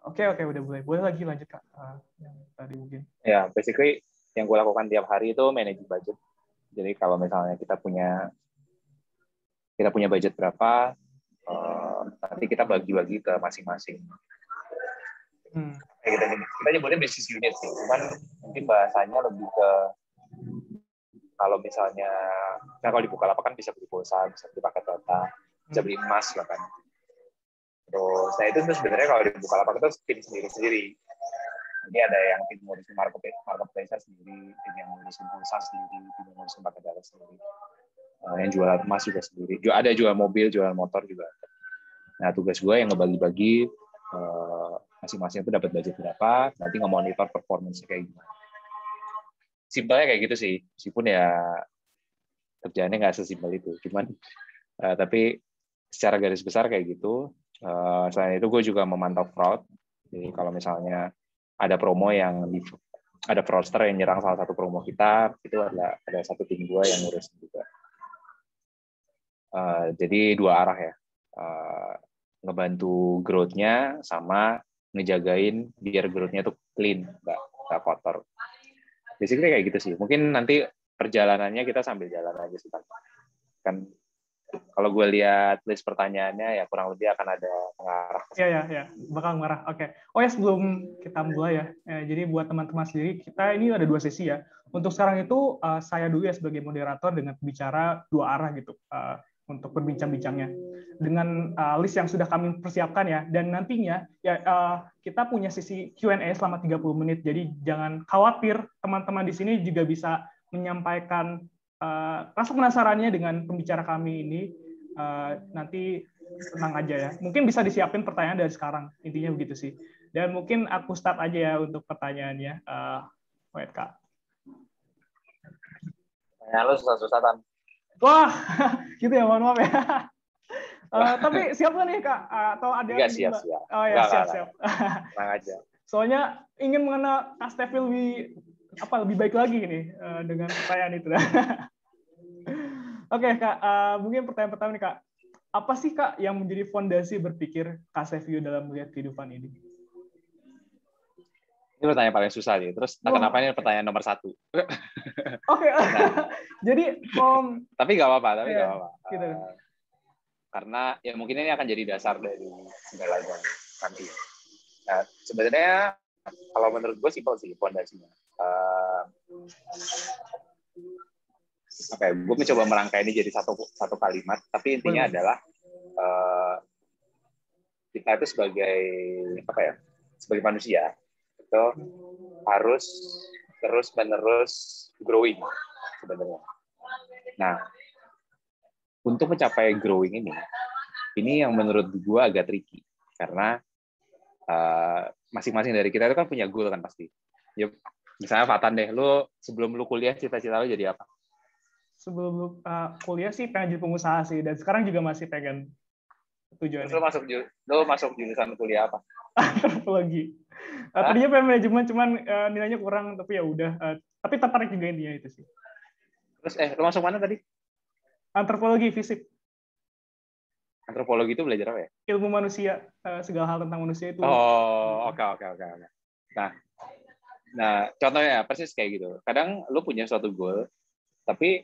Oke, udah boleh lagi lanjut Kak. Yang tadi mungkin. Ya, basically yang gue lakukan tiap hari itu manage budget. Jadi kalau misalnya kita punya budget berapa, nanti kita bagi-bagi ke masing-masing. Kita nyebutnya business unit sih, cuman mungkin bahasanya lebih ke kalau misalnya, kalau di Bukalapak kan bisa beli pulsa, bisa beli paket data, bisa beli emas bahkan. Terus, nah itu sebenarnya kalau di Bukalapak itu tim sendiri-sendiri. Jadi ada yang tim ngurusin marketplace sendiri, tim yang ngurusin pulsa sendiri, tim yang ngurusin paket data sendiri. Yang jualan emas juga sendiri. Ada jual mobil, jualan motor juga. Nah tugas gue yang ngebagi-bagi masing-masing itu dapat budget berapa, nanti nge-monitor performance kayak gimana. Simpelnya kayak gitu sih, meskipun ya kerjaannya nggak sesimpel itu. Cuman tapi secara garis besar kayak gitu. Selain itu gue juga memantau fraud. Jadi kalau misalnya ada promo ada fraudster yang nyerang salah satu promo kita, itu ada satu tim gue yang ngurusin juga. Jadi dua arah ya, ngebantu growth-nya sama ngejagain biar growth-nya tuh clean, nggak kotor. Basically kayak gitu sih. Mungkin nanti perjalanannya kita sambil jalan aja sih, kan kalau gue lihat list pertanyaannya ya kurang lebih akan ada mengarah. Iya, bakal mengarah. Oke. Oh ya, sebelum kita mulai ya, jadi buat teman-teman sendiri, kita ini ada 2 sesi ya. Untuk sekarang itu saya dulu ya sebagai moderator dengan bicara 2 arah gitu untuk berbincang-bincangnya dengan list yang sudah kami persiapkan ya. Dan nantinya ya kita punya sesi Q&A selama 30 menit. Jadi jangan khawatir, teman-teman di sini juga bisa menyampaikan rasa penasarannya dengan pembicara kami ini. Nanti tenang aja ya. Mungkin bisa disiapin pertanyaan dari sekarang. Intinya begitu sih. Dan mungkin aku start aja ya untuk pertanyaannya. Wait, Kak. Pertanyaan lu susah-susah, Tan. Wah, gitu ya, mohon maaf ya. Tapi siap nggak nih, Kak? Atau ada Enggak, ini, Mbak? siap. Oh ya, siap. Tenang aja. Soalnya ingin mengenal Kak Steffi lebih baik lagi nih dengan pertanyaan itu. Oke, Kak. Mungkin pertanyaan pertama nih, Kak. Apa sih, Kak, yang menjadi fondasi berpikir Kak Steffi dalam melihat kehidupan ini? Ini pertanyaan paling susah nih. Terus kenapa ini pertanyaan nomor 1? Oke. Jadi tapi nggak apa-apa. Gitu. Karena ya mungkin ini akan jadi dasar dari segalanya nanti. Nah, sebenarnya kalau menurut gue simpel sih fondasinya. Gue mencoba merangkai ini jadi satu kalimat, tapi intinya adalah kita itu sebagai manusia itu harus terus-menerus growing sebenarnya. Nah, untuk mencapai growing ini yang menurut gue agak tricky karena masing-masing dari kita itu kan punya goal kan pasti. Ya, misalnya Fatan deh, sebelum lu kuliah cita-cita lu jadi apa? Sebelum lu kuliah sih pengen jadi pengusaha sih, dan sekarang juga masih pengen tujuannya. Lu masuk jurusan kuliah apa? Antropologi. Tadinya pengen manajemen, cuman nilainya kurang, tapi ya udah. Tapi tertarik juga intinya itu sih. Terus lu masuk mana tadi? Antropologi, fisik. Antropologi itu belajar apa ya? Ilmu manusia, segala hal tentang manusia itu. Oh, oke. Nah, contohnya persis kayak gitu. Kadang lu punya suatu goal, tapi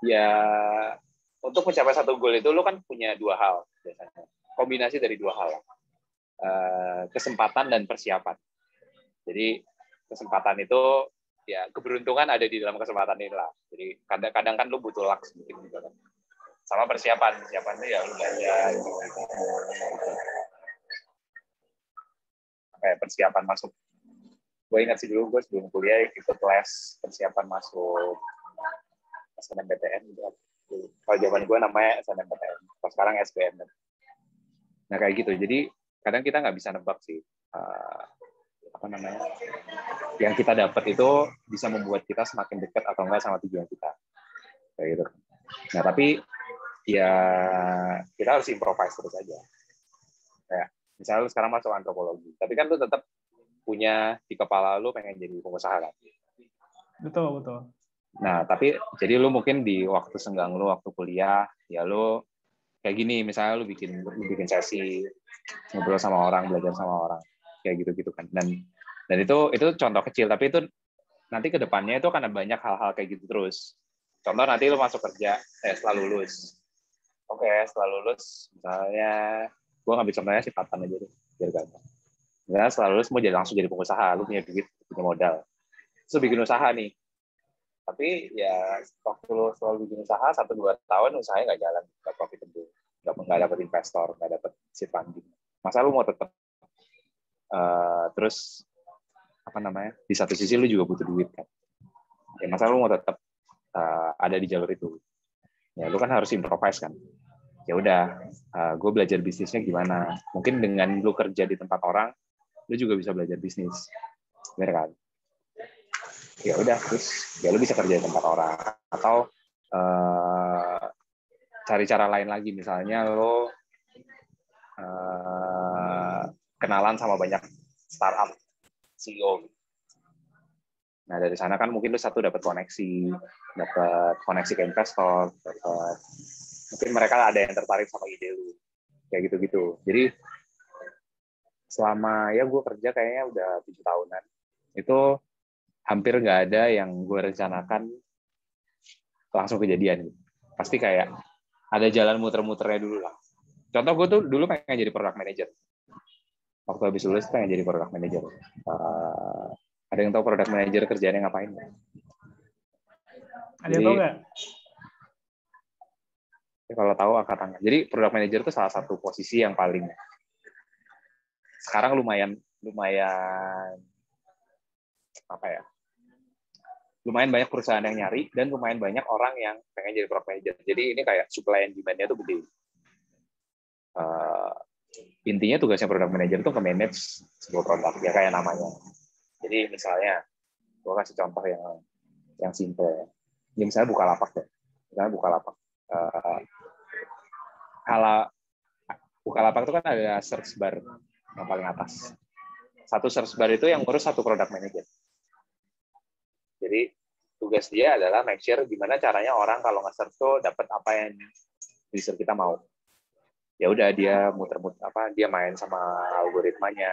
ya untuk mencapai satu goal itu lu kan punya 2 hal biasanya. Kombinasi dari 2 hal. Kesempatan dan persiapan. Jadi kesempatan itu ya keberuntungan ada di dalam kesempatan inilah. Jadi kadang-kadang kan lu butuh luck sedikit juga kan. Sama persiapan itu ya lu belajar gitu. Kayak persiapan masuk. Gue ingat sih dulu gue sebelum kuliah ikut les persiapan masuk SNMPTN gitu. Kalau zaman gue namanya SNMPTN, kalau sekarang SBM. Nah kayak gitu. Jadi kadang kita nggak bisa nebak sih yang kita dapat itu bisa membuat kita semakin dekat atau enggak sama tujuan kita. Kayak gitu. Nah tapi ya kita harus improvise terus aja. Kayak misalnya lu sekarang masuk antropologi, tapi kan lu tetap punya di kepala lu pengen jadi pengusaha kan? Betul. Nah, tapi jadi lu mungkin di waktu senggang lu waktu kuliah, ya lu kayak gini, misalnya lu bikin sesi ngobrol sama orang, belajar sama orang. kayak gitu-gitu kan. Dan itu contoh kecil, tapi itu nanti ke depannya itu akan ada banyak hal-hal kayak gitu terus. Contoh nanti lu masuk kerja, setelah lulus. Oke, setelah lulus, misalnya, gue ngambil contohnya si Patan aja deh, biar gampang. Misalnya setelah lulus mau langsung jadi pengusaha, lu punya duit, punya modal. Terus lu bikin usaha nih. Tapi ya waktu lu selalu bikin usaha, 1-2 tahun usahanya nggak jalan, nggak profitable, nggak dapat investor, nggak dapat seed funding. Masa lu mau tetap terus apa namanya, di satu sisi lu juga butuh duit kan? Ya masa lu mau tetap ada di jalur itu? Ya lu kan harus improvise kan. Ya udah, gue belajar bisnisnya gimana. Mungkin dengan lu kerja di tempat orang, lu juga bisa belajar bisnis, bener kan? Ya udah, terus ya lu bisa kerja di tempat orang, atau cari cara lain lagi. Misalnya lu kenalan sama banyak startup CEO. Nah dari sana kan mungkin lu satu dapat koneksi ke investor, mungkin mereka ada yang tertarik sama ide lu, kayak gitu-gitu. Jadi selama ya gue kerja kayaknya udah 7 tahunan, itu hampir nggak ada yang gue rencanakan langsung kejadian. Pasti kayak ada jalan muter-muternya dulu lah. Contoh gue tuh dulu pengen jadi product manager. Waktu habis lulus pengen jadi product manager. Ada yang tahu product manager kerjaannya ngapain? Ada yang tahu nggak? Kalau tahu angkat tangan. Jadi product manager itu salah satu posisi yang paling sekarang lumayan apa ya? Lumayan banyak perusahaan yang nyari dan lumayan banyak orang yang pengen jadi product manager. Jadi ini kayak supply and demand-nya tuh gede. Intinya tugasnya product manager itu ke-manage sebuah produk, ya kayak namanya. Jadi misalnya, gue kasih contoh yang simple. Ya, misalnya Bukalapak deh. Misalnya Bukalapak. Bukalapak itu kan ada search bar yang paling atas. Satu search bar itu yang ngurus satu product manager. Jadi tugas dia adalah make sure gimana caranya orang kalau nge-search tuh dapat apa yang user kita mau. Ya udah dia muter-muter dia main sama algoritmanya.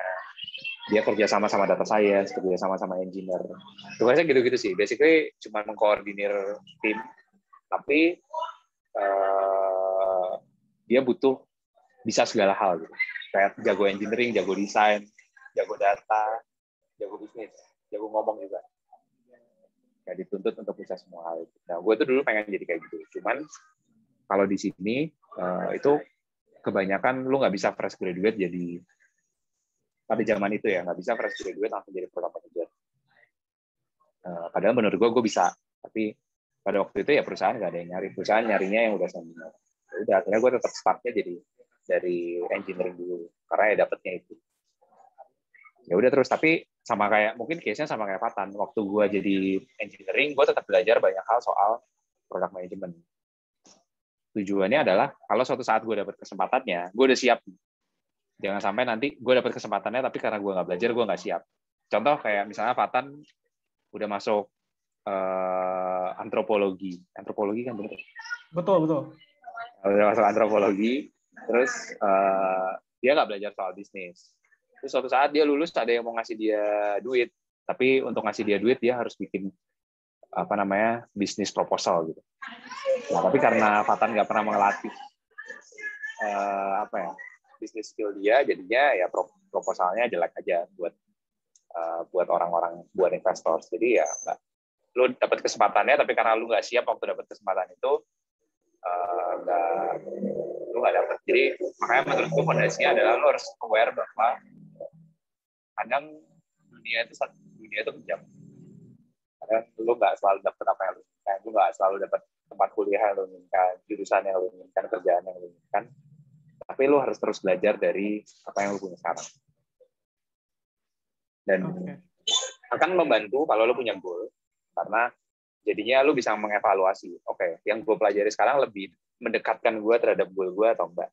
Dia kerja sama data science, kerja sama engineer. Tugasnya gitu-gitu sih. Basically cuma mengkoordinir tim, tapi dia butuh bisa segala hal gitu. Kayak jago engineering, jago desain, jago data, jago bisnis, jago ngomong juga. Ya dituntut untuk bisa semua hal itu. Nah, gue tuh dulu pengen jadi kayak gitu. Cuman kalau di sini itu kebanyakan lu nggak bisa fresh graduate jadi, pada zaman itu ya nggak bisa fresh graduate langsung jadi product manager. Padahal menurut gue bisa, tapi pada waktu itu ya perusahaan nggak ada yang nyari. Perusahaan nyarinya yang udah senior. Udah akhirnya gue tetap startnya jadi dari engineering dulu karena ya dapetnya itu. Ya udah terus, tapi sama kayak mungkin case-nya sama kayak Fatan. Waktu gue jadi engineering, gue tetap belajar banyak hal soal product management. Tujuannya adalah kalau suatu saat gue dapat kesempatannya, gue udah siap. Jangan sampai nanti gue dapat kesempatannya, tapi karena gue nggak belajar, gue nggak siap. Contoh kayak misalnya Fatan udah masuk antropologi kan bener? Betul. Udah masuk antropologi, terus dia nggak belajar soal bisnis. Terus suatu saat dia lulus, ada yang mau ngasih dia duit, tapi untuk ngasih dia duit dia harus bikin bisnis proposal gitu. Nah, tapi karena Fatan nggak pernah mengelatih bisnis skill dia, jadinya ya proposalnya jelek aja buat orang-orang, buat investor. Jadi ya lu dapat kesempatannya, tapi karena lu nggak siap waktu dapat kesempatan itu, lu nggak dapat. Jadi makanya menurutku fondasinya adalah lu harus aware bahwa kadang dunia itu kejam. Kadang lu nggak selalu dapat apa yang lu inginkan, lu nggak selalu dapat tempat kuliah yang lu inginkan, jurusan yang lu inginkan, kerjaan yang lu inginkan. Tapi lu harus terus belajar dari apa yang lu punya sekarang. Dan akan membantu kalau lu punya goal, karena jadinya lu bisa mengevaluasi, oke, yang gue pelajari sekarang lebih mendekatkan gue terhadap goal gue atau enggak.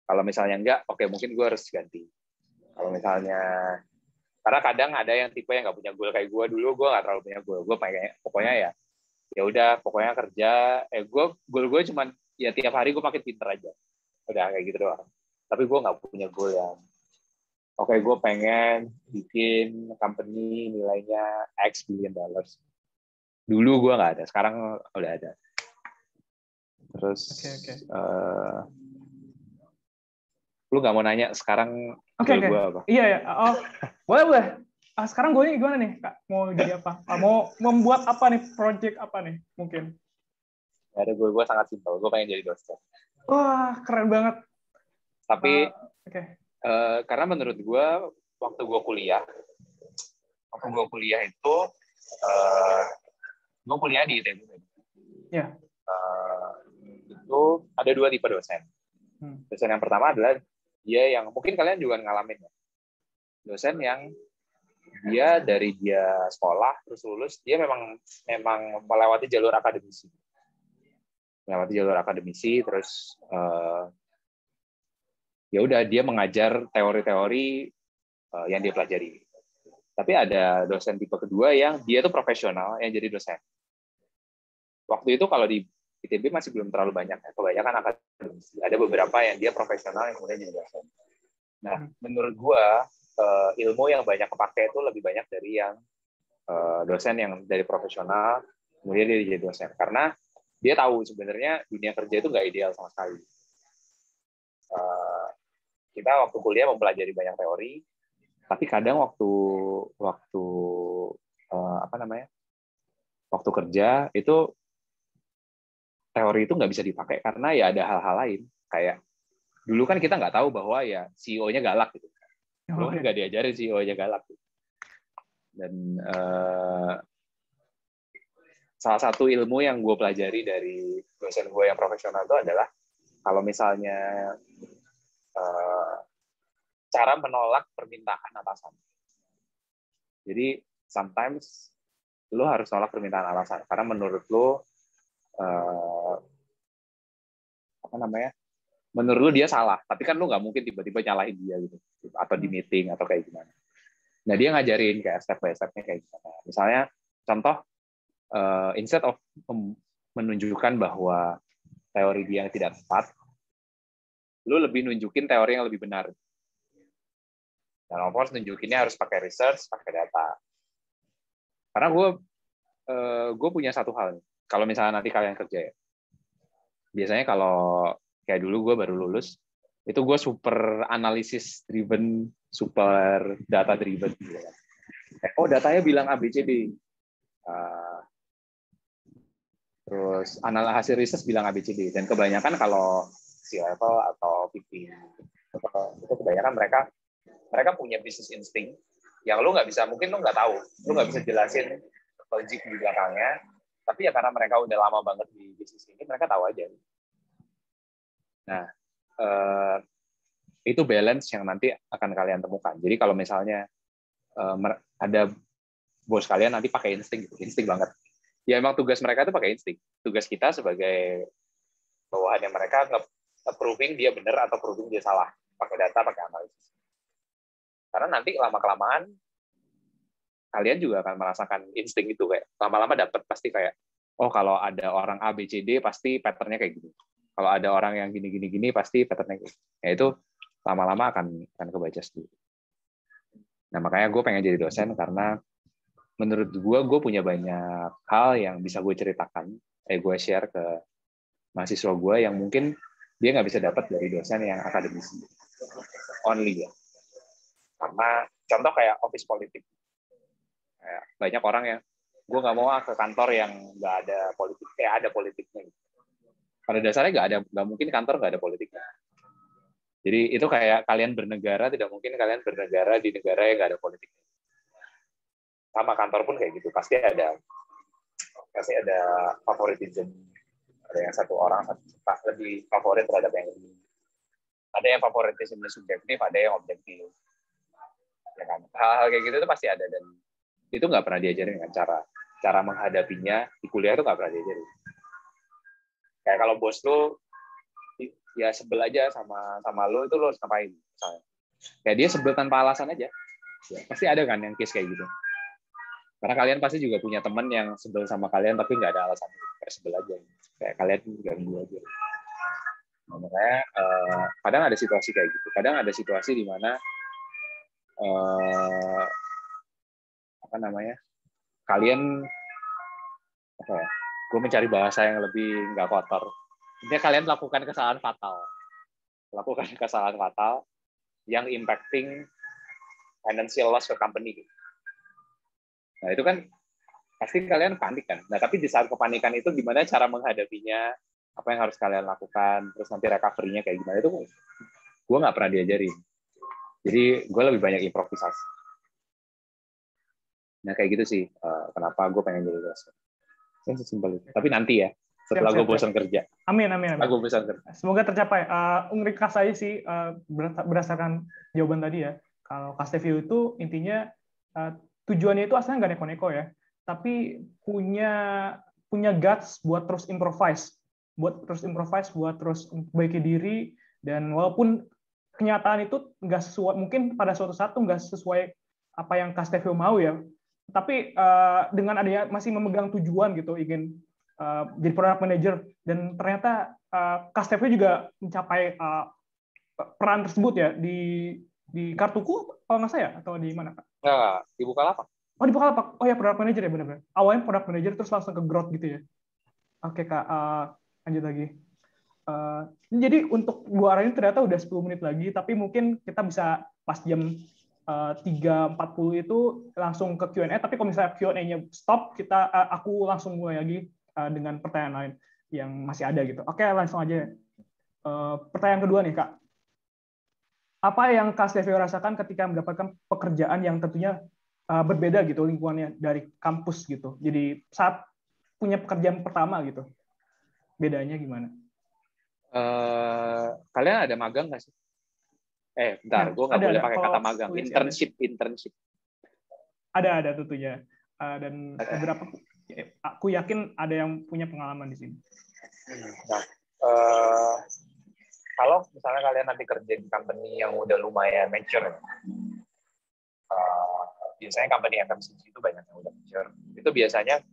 Kalau misalnya enggak, oke, mungkin gue harus ganti. Kalau misalnya, karena kadang ada yang tipe yang nggak punya goal kayak gue dulu, gue nggak terlalu punya goal. Gue pokoknya ya udah, pokoknya kerja. Goal gue cuma ya tiap hari gue makin pinter aja. Udah kayak gitu doang. Tapi gue nggak punya goal yang oke, gue pengen bikin company nilainya X billion dollars. Dulu gue nggak ada, sekarang udah ada. Terus, lu nggak mau nanya sekarang goal gue apa? Iya ya. Oh, boleh. Sekarang gue ini gimana nih, Kak? Mau jadi apa? Mau membuat apa nih? Project apa nih? Mungkin. Gak ada, gue sangat simpel. Gue pengen jadi dosen. Wah, keren banget. Tapi karena menurut gue waktu gue kuliah itu gue kuliah di ITB. Ya. Itu ada 2 tipe dosen. Dosen yang pertama adalah dia yang mungkin kalian juga ngalamin ya. Dosen yang dia dari dia sekolah terus lulus dia memang melewati jalur akademisi. Terus ya udah dia mengajar teori-teori yang dia pelajari. Tapi ada dosen tipe kedua yang dia tuh profesional yang jadi dosen. Waktu itu kalau di ITB masih belum terlalu banyak, ya. Kebanyakan akademisi. Ada beberapa yang dia profesional yang kemudian jadi dosen. Nah, menurut gua ilmu yang banyak kepake itu lebih banyak dari yang dosen yang dari profesional kemudian dia jadi dosen. Karena dia tahu sebenarnya dunia kerja itu nggak ideal sama sekali. Kita waktu kuliah mempelajari banyak teori, tapi kadang waktu kerja itu teori itu nggak bisa dipakai karena ya ada hal-hal lain. Kayak dulu kan kita nggak tahu bahwa ya CEO-nya galak gitu. Dulu kan nggak diajarin CEO-nya galak. Gitu. Dan salah satu ilmu yang gue pelajari dari dosen gue yang profesional itu adalah kalau misalnya cara menolak permintaan atasan. Jadi sometimes lo harus nolak permintaan atasan karena menurut lo menurut lo dia salah, tapi kan lo nggak mungkin tiba-tiba nyalahin dia gitu, atau di meeting atau kayak gimana. Nah dia ngajarin kayak step by step-nya kayak gimana. Misalnya contoh instead of menunjukkan bahwa teori dia yang tidak tepat, lo lebih nunjukin teori yang lebih benar. Dan of course nunjukinnya harus pakai research, pakai data. Karena gue punya satu hal, kalau misalnya nanti kalian kerja ya, biasanya kalau kayak dulu gue baru lulus, itu gue super analisis driven, super data driven. Oh datanya bilang ABCD, terus hasil riset bilang ABCD, dan kebanyakan kalau C-level atau VP itu kebanyakan mereka punya bisnis insting yang lu nggak bisa, mungkin lu nggak tahu, lu nggak bisa jelasin logik di belakangnya, tapi ya karena mereka udah lama banget di bisnis ini, mereka tahu aja. Nah, itu balance yang nanti akan kalian temukan. Jadi kalau misalnya ada bos kalian nanti pakai insting banget. Ya emang tugas mereka itu pakai insting. Tugas kita sebagai bawahannya mereka nge-proving dia benar atau proving dia salah. Pakai data, pakai analisis. Karena nanti lama-kelamaan kalian juga akan merasakan insting itu, kayak lama-lama dapat pasti kayak, oh kalau ada orang A, B, C, D pasti pattern-nya kayak gini. Kalau ada orang yang gini pasti pattern-nya kayak gini. Ya itu lama-lama akan kebaca sendiri. Nah makanya gue pengen jadi dosen karena menurut gue punya banyak hal yang bisa gue ceritakan, gue share ke mahasiswa gue yang mungkin dia nggak bisa dapat dari dosen yang akademisi only ya. Karena contoh kayak office politik, banyak orang yang gue nggak mau ke kantor yang nggak ada politik, ada politiknya. Pada dasarnya nggak mungkin kantor nggak ada politiknya. Jadi itu kayak kalian bernegara, tidak mungkin kalian bernegara di negara yang nggak ada politiknya. Sama kantor pun kayak gitu, pasti ada favoritism. Ada yang satu orang lebih favorit terhadap yang ini. Ada yang favoritism subjektif, ada yang objektif. Ya kan? Hal-hal kayak gitu itu pasti ada, dan itu nggak pernah diajarin kan, cara menghadapinya di kuliah itu nggak pernah diajarin. Kayak kalau bos lu ya sebel aja sama lu, itu lu harus ngapain misalnya. Kayak dia sebel tanpa alasan aja. Ya, pasti ada kan yang case kayak gitu. Karena kalian pasti juga punya teman yang sebel sama kalian tapi nggak ada alasan, kayak sebel aja. Kayak kalian ganggu aja. Nah, makanya kadang ada situasi kayak gitu. Kadang ada situasi di mana apa namanya, kalian apa ya? Gue mencari bahasa yang lebih nggak kotor. Intinya kalian lakukan kesalahan fatal yang impacting financial loss ke company. Nah itu kan pasti kalian panik kan. Nah tapi di saat kepanikan itu gimana cara menghadapinya, apa yang harus kalian lakukan, terus nanti recovery-nya kayak gimana, itu gue nggak pernah diajarin. Jadi gue lebih banyak improvisasi. Nah kayak gitu sih kenapa gue pengen jadi dosen. Sesimpel itu. Tapi nanti ya, setelah gue bosan kerja. Amin. Setelah gue bosan kerja. Semoga tercapai. Ringkas aja sih, berdasarkan jawaban tadi ya. Kalau Casteview itu intinya tujuannya itu asalnya nggak neko-neko ya, tapi punya guts buat terus improvise, buat terus memperbaiki diri, dan walaupun kenyataan itu nggak sesuai, mungkin pada suatu saat nggak sesuai apa yang Casteview mau ya, tapi dengan adanya masih memegang tujuan gitu, ingin jadi product manager, dan ternyata Casteview juga mencapai peran tersebut ya di Kartuku kalau nggak saya, atau di mana Kak? Nggak, di Bukalapak. Oh di Bukalapak. Oh ya, product manager ya, benar-benar. Awalnya product manager terus langsung ke growth gitu ya. Oke Kak, lanjut lagi. Jadi untuk dua arah ini ternyata udah 10 menit lagi, tapi mungkin kita bisa pas jam 3.40 itu langsung ke Q&A, tapi kalau misalnya Q&A-nya stop, aku langsung mulai lagi dengan pertanyaan lain yang masih ada gitu. Oke, langsung aja. Pertanyaan kedua nih Kak. Apa yang Kak Casteview rasakan ketika mendapatkan pekerjaan yang tentunya berbeda gitu lingkungannya dari kampus gitu. Jadi saat punya pekerjaan pertama gitu, bedanya gimana? Kalian ada magang nggak sih? Bentar, gue nggak boleh pakai kata magang. Internship. Ada tentunya. Dan beberapa, aku yakin ada yang punya pengalaman di sini. Nah, kalau misalnya kalian nanti kerja di company yang udah lumayan mature, biasanya company FMCG itu banyak yang udah mature. Itu biasanya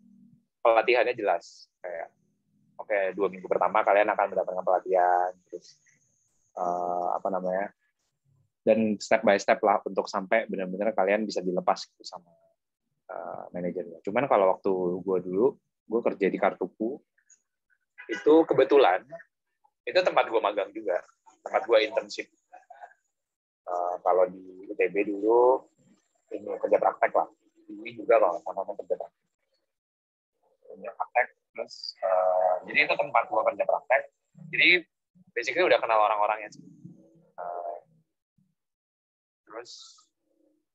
pelatihannya jelas. Kayak 2 minggu pertama kalian akan mendapatkan pelatihan, terus dan step by step lah untuk sampai benar-benar kalian bisa dilepas gitu sama manajernya. Cuman kalau waktu gue kerja di Kartuku, itu kebetulan itu tempat gue magang juga, tempat gue internship. Kalau di ITB dulu ini kerja praktek lah, ini juga loh sama kerja praktek. Terus jadi itu tempat gue kerja praktek. Jadi basically udah kenal orang-orangnya sih. Terus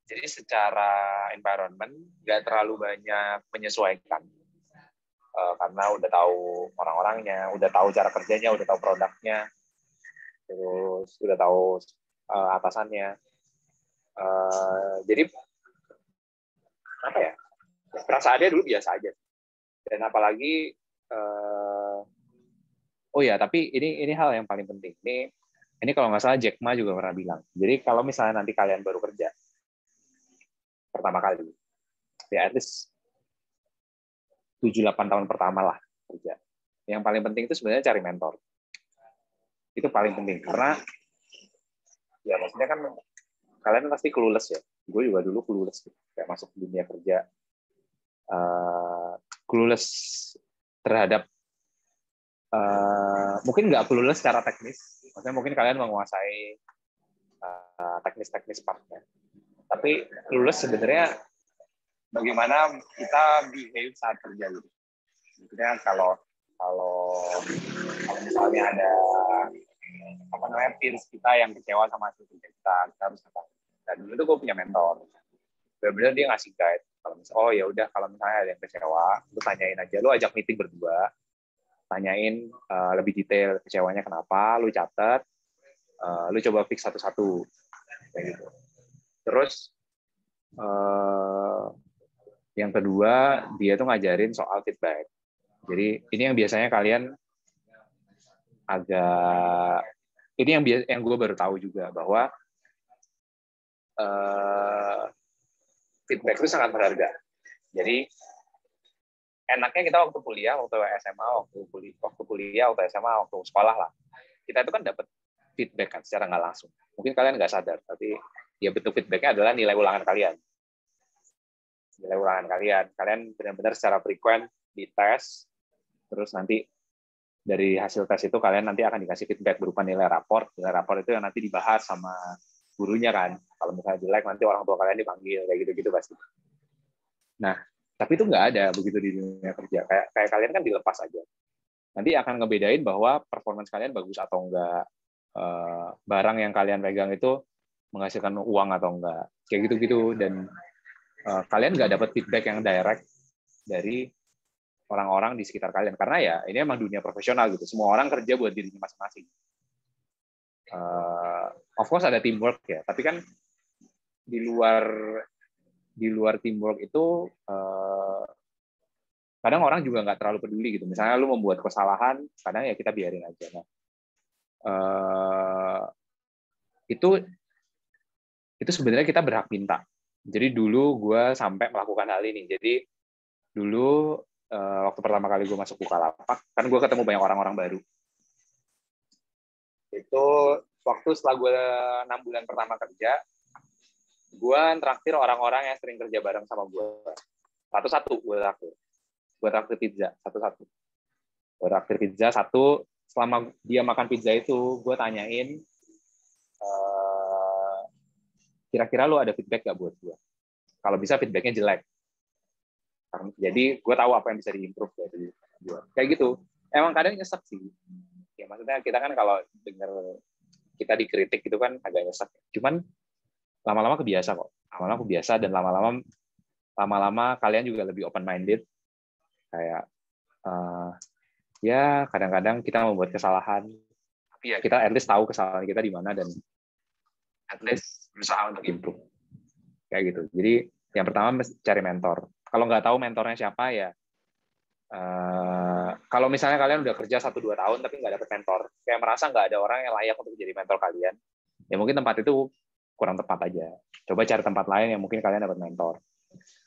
jadi secara environment nggak terlalu banyak menyesuaikan. Karena udah tahu orang-orangnya, udah tahu cara kerjanya, udah tahu produknya, terus udah tahu atasannya. Jadi apa ya? Perasaannya dulu biasa aja. Dan apalagi tapi ini hal yang paling penting. Ini kalau nggak salah Jack Ma juga pernah bilang. Jadi kalau misalnya nanti kalian baru kerja pertama kali, ya at least 7-8 tahun pertama lah kerja. Yang paling penting itu sebenarnya cari mentor. Itu paling penting karena ya maksudnya kan kalian pasti clueless ya. Gue juga dulu clueless kayak masuk dunia kerja, clueless terhadap mungkin nggak clueless secara teknis. Maksudnya mungkin kalian menguasai teknis-teknis partnya. Tapi clueless sebenarnya bagaimana kita behave saat kerja gitu. Maksudnya kalau misalnya ada peers kita yang kecewa sama hasil kerja kita harus apa? Dan dulu tuh gue punya mentor. Benar-benar dia ngasih guide. Kalau misalnya ya udah kalau misalnya ada yang kecewa, lu tanyain aja, lu ajak meeting berdua, tanyain lebih detail kecewanya kenapa, lu catat, lu coba fix satu-satu kayak gitu. Terus yang kedua, dia tuh ngajarin soal feedback. Jadi ini yang biasanya kalian ini yang gue baru tahu juga bahwa feedback itu sangat berharga. Jadi enaknya kita waktu kuliah, waktu SMA, waktu kuliah, waktu SMA, waktu sekolah lah, kita itu kan dapat feedback kan secara nggak langsung. Mungkin kalian nggak sadar, tapi ya bentuk feedback-nya adalah nilai ulangan kalian. Nilai ulangan kalian. Kalian benar-benar secara frequent dites, terus nanti dari hasil tes itu kalian nanti akan dikasih feedback berupa nilai rapor. Nilai rapor itu yang nanti dibahas sama gurunya kan. Kalau misalnya jelek, nanti orang tua kalian dipanggil, kayak gitu-gitu pasti. Nah, tapi itu nggak ada begitu di dunia kerja. Kayak kalian kan dilepas aja. Nanti akan ngebedain bahwa performance kalian bagus atau enggak, barang yang kalian pegang itu menghasilkan uang atau enggak, kayak gitu-gitu. Dan kalian nggak dapat feedback yang direct dari orang-orang di sekitar kalian, karena ya ini emang dunia profesional gitu. Semua orang kerja buat dirinya masing-masing. Of course ada teamwork ya, tapi kan di luar teamwork itu kadang orang juga nggak terlalu peduli gitu. Misalnya lu membuat kesalahan, kadang ya kita biarin aja. Nah, itu sebenarnya kita berhak minta. Jadi dulu gue sampai melakukan hal ini. Jadi dulu waktu pertama kali gue masuk Bukalapak, kan gue ketemu banyak orang-orang baru. Itu waktu setelah gue 6 bulan pertama kerja, gue traktir orang-orang yang sering kerja bareng sama gue. Satu-satu gue traktir. Gue traktir pizza, satu-satu. Gue traktir pizza satu, selama dia makan pizza itu, gue tanyain, kira-kira lu ada feedback gak buat gue? Kalau bisa feedbacknya jelek. Jadi gue tahu apa yang bisa diimprove dari gue. Kayak gitu. Emang kadang nyesek sih. Ya maksudnya kita kan kalau dengar kita dikritik itu kan agak nyesek. Cuman lama-lama kebiasa kok. Lama-lama kebiasa dan lama-lama kalian juga lebih open minded. Kayak ya kadang-kadang kita membuat kesalahan. Tapi ya kita at least tahu kesalahan kita di mana dan at least berusaha untuk improve. Kayak gitu. Jadi yang pertama cari mentor. Kalau nggak tahu mentornya siapa ya, kalau misalnya kalian udah kerja 1-2 tahun tapi nggak dapet mentor, kayak merasa nggak ada orang yang layak untuk jadi mentor kalian, ya mungkin tempat itu kurang tepat aja. Coba cari tempat lain yang mungkin kalian dapat mentor.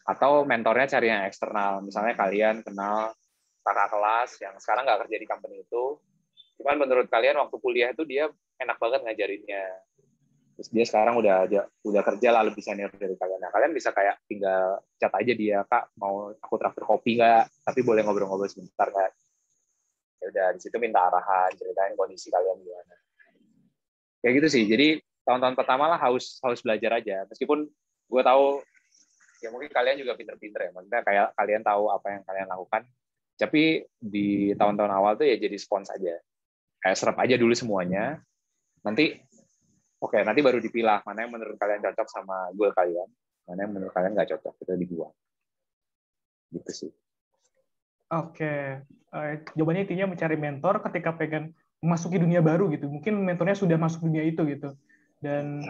Atau mentornya cari yang eksternal. Misalnya kalian kenal kakak kelas yang sekarang nggak kerja di company itu, cuman menurut kalian waktu kuliah itu dia enak banget ngajarinnya. Terus dia sekarang udah kerja lah, lebih senior dari kalian. Nah, kalian bisa kayak tinggal chat aja dia, Kak, mau aku traktir kopi nggak? Tapi boleh ngobrol-ngobrol sebentar nggak? Ya udah, di situ minta arahan, ceritain kondisi kalian gimana. Kayak gitu sih. Jadi tahun-tahun pertama lah harus belajar aja. Meskipun gue tahu ya mungkin kalian juga pinter-pinter ya. Maksudnya kayak kalian tahu apa yang kalian lakukan. Tapi di tahun-tahun awal tuh ya jadi spons aja. Kayak serap aja dulu semuanya. Nanti baru dipilah mana yang menurut kalian cocok sama goal kalian, mana yang menurut kalian nggak cocok, itu dibuang. Gitu sih. Oke. Jawabannya intinya mencari mentor ketika pengen memasuki dunia baru gitu. Mungkin mentornya sudah masuk dunia itu gitu. Dan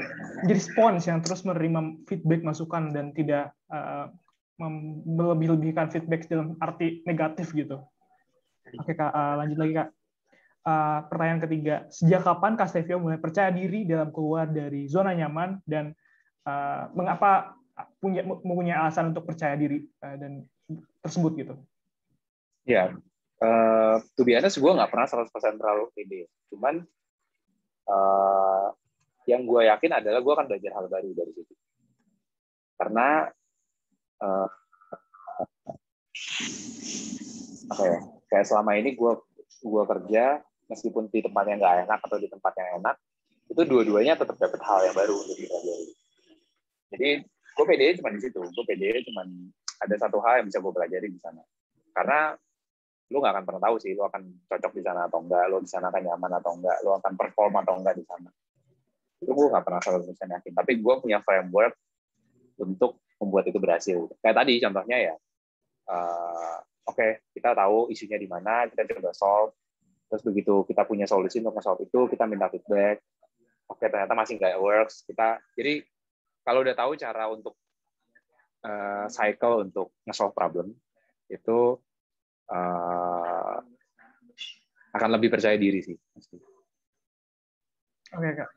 menjadi spons yang terus menerima feedback, masukan, dan tidak melebih-lebihkan feedback dalam arti negatif gitu. Oke, Kak. Lanjut lagi, Kak. Pertanyaan ketiga, sejak kapan Kak Stevio mulai percaya diri dalam keluar dari zona nyaman dan mengapa mempunyai alasan untuk percaya diri dan tersebut gitu? Ya, to be honest, gue nggak pernah 100% terlalu pede. Cuman yang gue yakin adalah gue akan belajar hal baru dari situ. Karena kayak selama ini gue kerja meskipun di tempat yang nggak enak atau di tempat yang enak, itu dua-duanya tetap dapat hal yang baru untuk dipelajari. Jadi gue pede cuma di situ. Gue pede cuma ada satu hal yang bisa gue pelajari di sana. Karena lu nggak akan pernah tahu sih lu akan cocok di sana atau enggak, lu di sana akan nyaman atau enggak, lu akan perform atau enggak di sana. Itu gue nggak pernah 100% yakin. Tapi gue punya framework untuk membuat itu berhasil. Kayak tadi contohnya ya, kita tahu isunya di mana, kita coba solve. Terus begitu kita punya solusi untuk nge-solve itu, kita minta feedback. Ternyata masih nggak works. Jadi kalau udah tahu cara untuk cycle untuk nge-solve problem, itu akan lebih percaya diri sih. Oke, Kak.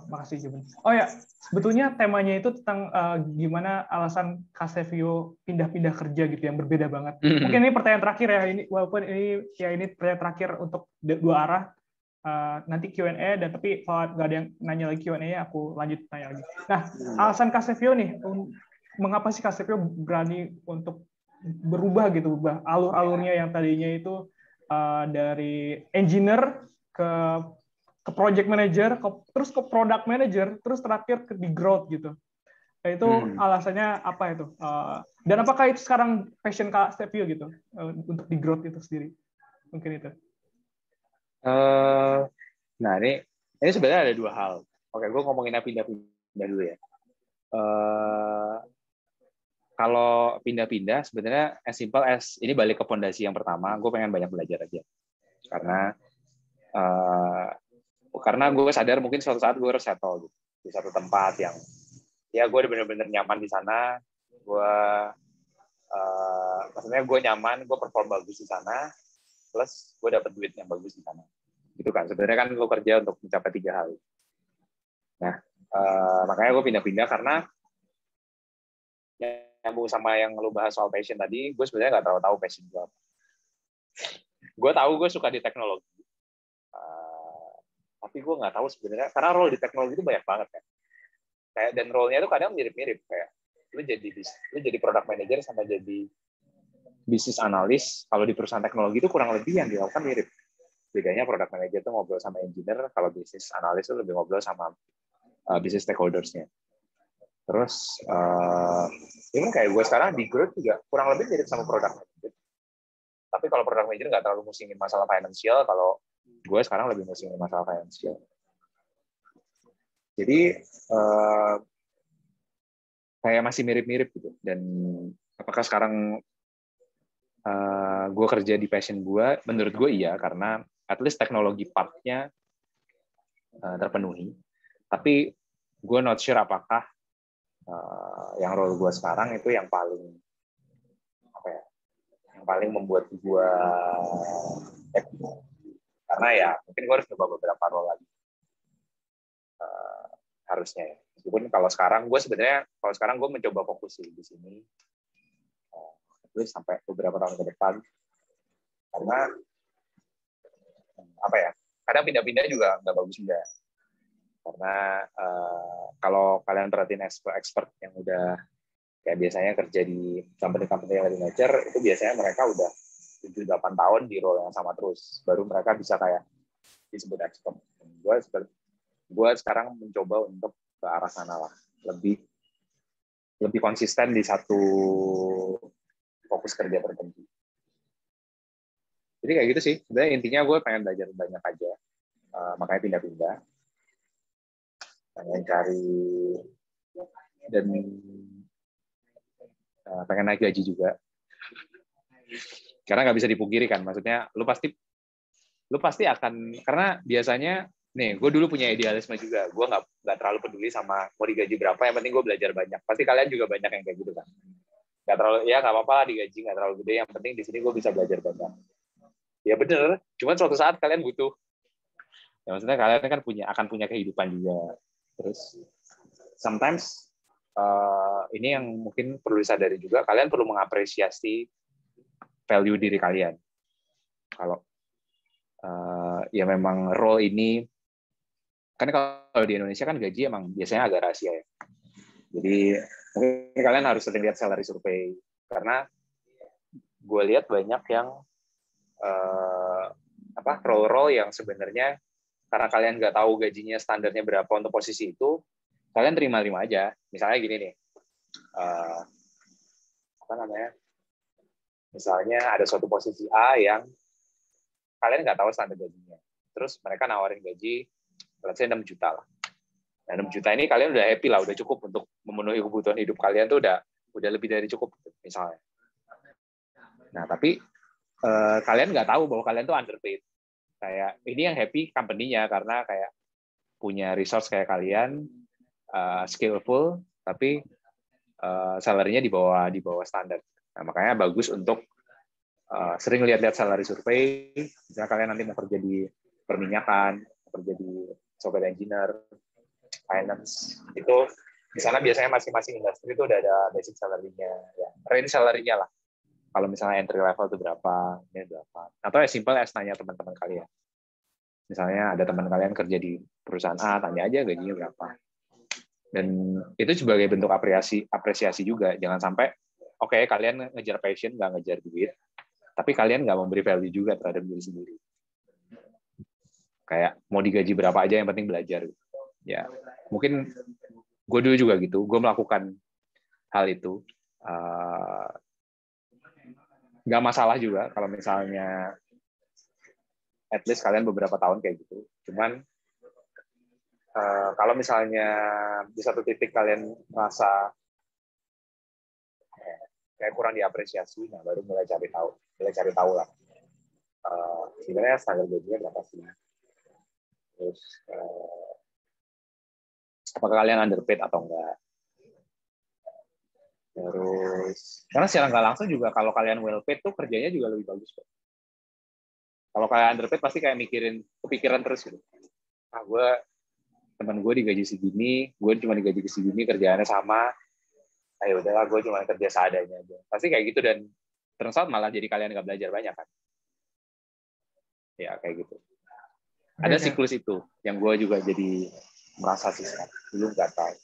Makasih Jebun. Oh ya, sebetulnya temanya itu tentang gimana alasan Kak Stevio pindah-pindah kerja gitu yang berbeda banget. Mungkin ini pertanyaan terakhir ya, ini walaupun ini pertanyaan terakhir untuk dua arah. nanti Q&A, dan tapi kalau nggak ada yang nanya lagi Q&A, aku lanjut tanya lagi. Nah, alasan Kasevio nih, mengapa sih Kasevio berani untuk berubah gitu, berubah alur-alurnya yang tadinya itu dari engineer ke project manager, terus ke product manager, terus terakhir ke di growth gitu. Nah, itu alasannya apa itu? Dan apakah itu sekarang passion Kak Stevio gitu untuk di growth itu sendiri? Mungkin itu. Nah, ini sebenarnya ada dua hal. Oke, gue ngomongin pindah-pindah dulu ya. Kalau pindah-pindah sebenarnya as simple as ini balik ke fondasi yang pertama, gue pengen banyak belajar aja. Karena gue sadar mungkin suatu saat gue harus settle gitu, di satu tempat yang ya gue udah bener-bener nyaman di sana. Maksudnya gue nyaman, gue perform bagus di sana, plus gue dapet duit yang bagus di sana. Gitu kan. Sebenarnya kan lo kerja untuk mencapai 3 hal. Nah, makanya gue pindah-pindah karena nyambung sama yang lo bahas soal passion tadi, gue sebenarnya nggak terlalu tahu passion gue apa. Gue tahu gue suka di teknologi, tapi gue nggak tahu sebenarnya karena role di teknologi itu banyak banget kan. Kayak dan role-nya itu kadang mirip-mirip, kayak lu jadi product manager sama jadi bisnis analis. Kalau di perusahaan teknologi itu kurang lebih yang dilakukan mirip. Bedanya product manager itu ngobrol sama engineer, kalau bisnis analis itu lebih ngobrol sama bisnis stakeholders-nya. Terus even kayak gue sekarang di growth juga kurang lebih mirip sama product manager. Tapi kalau product manager nggak terlalu musingin masalah financial, kalau gue sekarang lebih musingin masalah financial. Jadi kayak masih mirip-mirip gitu. Dan apakah sekarang gue kerja di passion gue? Menurut gue iya, karena at least teknologi part-nya terpenuhi. Tapi gue not sure apakah yang role gue sekarang itu yang paling membuat gue karena ya mungkin gue harus coba beberapa role lagi harusnya ya. Meskipun kalau sekarang gue mencoba fokus di sini sampai beberapa tahun ke depan, karena kadang pindah-pindah juga nggak bagus juga. Karena kalau kalian perhatiin expert yang udah kayak biasanya kerja di company-company yang lebih mature, itu biasanya mereka udah 7-8 tahun di role yang sama terus, baru mereka bisa kayak disebut expert. Gue sekarang mencoba untuk ke arah sana lah, lebih konsisten di satu fokus kerja tertentu. Jadi kayak gitu sih. Sebenarnya intinya gue pengen belajar banyak aja, makanya pindah-pindah. Pengen cari dan pengen naik gaji juga. Karena nggak bisa dipungkiri kan, maksudnya lu pasti akan, karena biasanya nih gue dulu punya idealisme juga, gue nggak terlalu peduli sama mau digaji berapa, yang penting gue belajar banyak. Pasti kalian juga banyak yang kayak gitu kan, nggak terlalu, ya nggak apa-apa digaji nggak terlalu gede, yang penting di sini gue bisa belajar banyak. Ya bener, cuman suatu saat kalian butuh, ya maksudnya kalian kan akan punya kehidupan juga. Terus sometimes ini yang mungkin perlu disadari juga, kalian perlu mengapresiasi value diri kalian. Kalau ya memang role ini, kan kalau di Indonesia kan gaji emang biasanya agak rahasia ya. Jadi mungkin kalian harus sering lihat salary survey, karena gue lihat banyak yang role-role yang sebenarnya karena kalian nggak tahu gajinya standarnya berapa untuk posisi itu, kalian terima-terima aja. Misalnya gini nih, misalnya ada suatu posisi A yang kalian nggak tahu standar gajinya, terus mereka nawarin gaji, let's say 6 juta lah. Nah, 6 juta ini kalian udah happy lah, udah cukup untuk memenuhi kebutuhan hidup kalian tuh udah lebih dari cukup misalnya. Nah, tapi kalian nggak tahu bahwa kalian tuh underpaid. Kayak ini yang happy company-nya karena kayak punya resource kayak kalian, skillful, tapi salary-nya di bawah standar. Nah, makanya bagus untuk sering lihat-lihat salary survey. Misalnya kalian nanti mau kerja di perminyakan, kerja di software engineer, finance, itu di sana biasanya masing-masing industri itu udah ada basic salary-nya, ya, range salary-nya lah. Kalau misalnya entry level itu berapa, ini berapa. Atau ya simple as nanya teman-teman kalian. Misalnya ada teman kalian kerja di perusahaan A, tanya aja gajinya berapa. Dan itu sebagai bentuk apresiasi juga. Jangan sampai, oke, kalian ngejar passion, nggak ngejar duit, tapi kalian nggak memberi value juga terhadap diri sendiri. Kayak mau digaji berapa aja, yang penting belajar. Ya, mungkin gue dulu juga gitu. Gue melakukan hal itu. Nggak masalah juga kalau misalnya at least kalian beberapa tahun kayak gitu. Cuman kalau misalnya di satu titik kalian merasa kayak kurang diapresiasi, nah baru mulai cari tahu lah. Sebenarnya standar gajinya berapa sih? Terus apakah kalian underpaid atau enggak? Terus karena secara nggak langsung juga kalau kalian well paid tuh kerjanya juga lebih bagus kok. Kalau kalian underpaid pasti kayak kepikiran terus gitu. Teman gue digaji segini, gue cuma digaji segini, kerjaannya sama. Ayo udahlah, gue cuma kerja seadanya aja. Pasti kayak gitu, dan turns out malah jadi kalian nggak belajar banyak kan. Ya kayak gitu. Ada siklus itu yang gue juga jadi merasa sih dulu nggak tahu.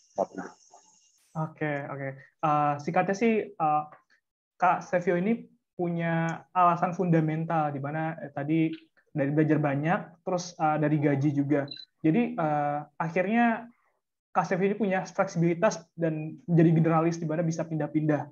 Oke. Singkatnya sih, Kak Stevio ini punya alasan fundamental di mana tadi dari belajar banyak, terus dari gaji juga. Jadi akhirnya Kak Stevio ini punya fleksibilitas dan menjadi generalis di mana bisa pindah-pindah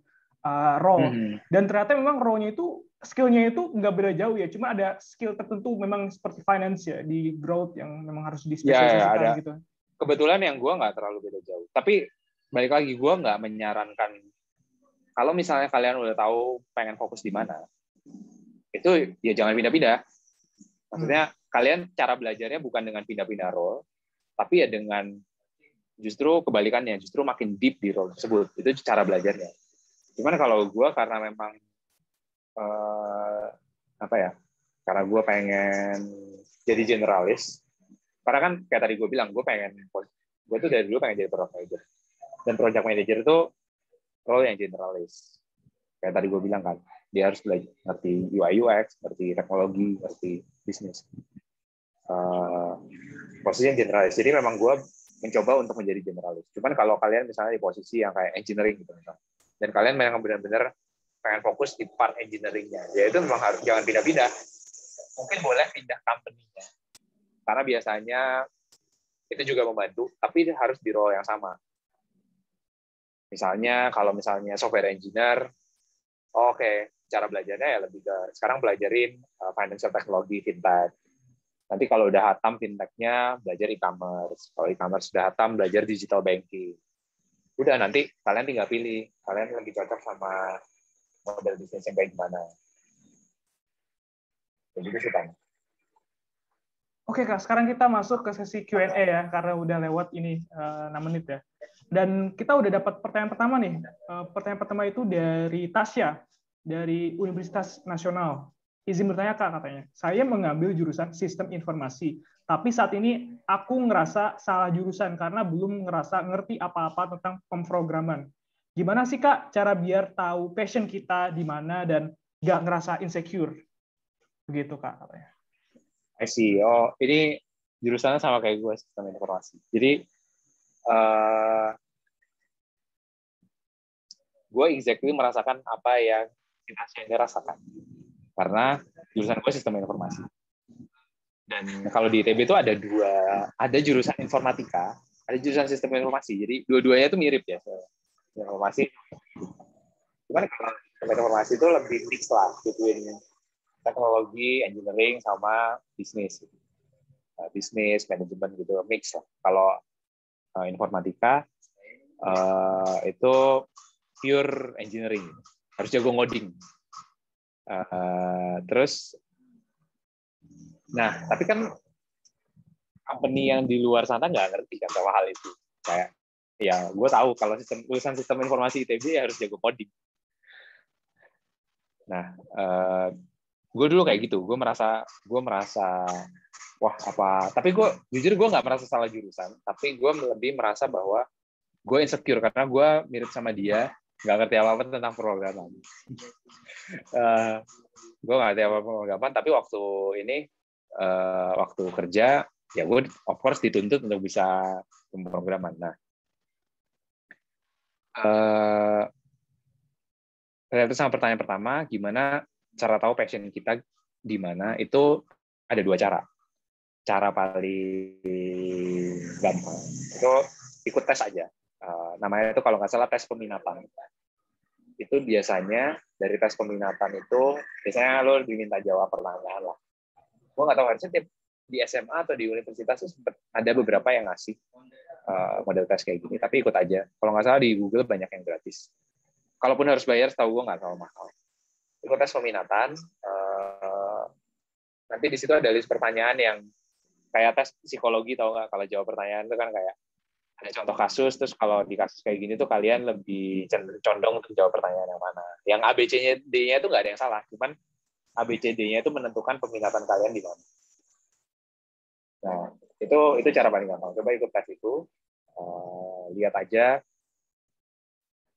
role. Dan ternyata memang role-nya itu, skill-nya itu nggak beda jauh ya, cuma ada skill tertentu memang seperti finance ya, di growth yang memang harus dispesialisasikan ya, gitu. Kebetulan yang gue nggak terlalu beda jauh. Tapi balik lagi, gue nggak menyarankan kalau misalnya kalian udah tahu pengen fokus di mana, itu ya jangan pindah-pindah. Maksudnya kalian cara belajarnya bukan dengan pindah-pindah role, tapi ya dengan justru kebalikannya, justru makin deep di role tersebut. Itu cara belajarnya. Cuman kalau gue karena memang karena gue pengen jadi generalis, karena kan kayak tadi gue bilang, gue tuh dari dulu pengen jadi product manager, dan project manager itu role yang generalis. Kayak tadi gue bilang kan, dia harus belajar ngerti UI UX, ngerti teknologi, ngerti bisnis. Posisinya generalis. Jadi memang gue mencoba untuk menjadi generalis. Cuman kalau kalian misalnya di posisi yang kayak engineering gitu, dan kalian memang benar-benar pengen fokus di part engineering-nya, ya itu memang harus jangan pindah-pindah. Mungkin boleh pindah company-nya, karena biasanya itu juga membantu, tapi harus di role yang sama. Misalnya kalau misalnya software engineer, cara belajarnya ya lebih ke sekarang belajarin financial technology, fintech. Nanti kalau udah hatam fintech-nya, belajar e-commerce. Kalau e-commerce sudah hatam, belajar digital banking. Udah, nanti kalian tinggal pilih. Kalian lebih cocok sama model bisnis yang kayak gimana. Jadi itu sih, Bang. Oke, Kak. Sekarang kita masuk ke sesi Q&A ya, karena udah lewat ini 6 menit ya. Dan kita udah dapat pertanyaan pertama nih. Pertanyaan pertama itu dari Tasya, dari Universitas Nasional. Izin bertanya, Kak, katanya. Saya mengambil jurusan sistem informasi, tapi saat ini aku ngerasa salah jurusan karena belum ngerti apa-apa tentang pemrograman. Gimana sih, Kak, cara biar tahu passion kita di mana dan nggak ngerasa insecure? Begitu, Kak, katanya. I see. Ini jurusannya sama kayak gue, sistem informasi. Jadi, gue exactly merasakan apa yang Tasya ini rasakan. Karena jurusan gue sistem informasi. Dan kalau di ITB itu ada jurusan informatika, ada jurusan sistem informasi. Jadi dua-duanya itu mirip ya. Informasi. Cuman kalau sistem informasi itu lebih mix lah, between teknologi, engineering, sama bisnis. Bisnis, manajemen gitu, mix lah. Kalau informatika itu pure engineering, harus jago ngoding. Terus, tapi kan company yang di luar sana nggak ngerti kan sama hal itu. Kayak, ya gue tahu kalau tulisan sistem informasi ITB ya harus jago coding. Nah, gue dulu kayak gitu. Gue merasa wah apa. Tapi jujur gue nggak merasa salah jurusan. Tapi gue lebih merasa bahwa gue insecure karena gue mirip sama dia, nggak ngerti apa-apa tentang programan. Gue nggak ngerti apa-apa programan, tapi waktu ini waktu kerja, ya gue of course dituntut untuk bisa pemrograman. Nah, itu sama pertanyaan pertama, gimana cara tahu passion kita di mana? Itu ada dua cara. Cara paling gampang itu ikut tes aja. Namanya itu kalau nggak salah tes peminatan. Itu biasanya dari tes peminatan itu biasanya lo diminta jawab pertanyaan lah. Gue nggak tahu harusnya di SMA atau di universitas itu ada beberapa yang ngasih model tes kayak gini, tapi ikut aja. Kalau nggak salah di Google banyak yang gratis. Kalaupun harus bayar, setahu gue nggak terlalu mahal. Ikut tes peminatan, nanti di situ ada list pertanyaan yang kayak tes psikologi, tau nggak? Kalau jawab pertanyaan itu kan kayak ada contoh kasus, terus kalau di kasus kayak gini tuh kalian lebih condong untuk jawab pertanyaan yang mana. Yang A, B, C-nya, D-nya itu nggak ada yang salah, cuman A, B, C, D-nya itu menentukan peminatan kalian di mana. Nah, itu cara paling gampang. Coba ikut tes itu, lihat aja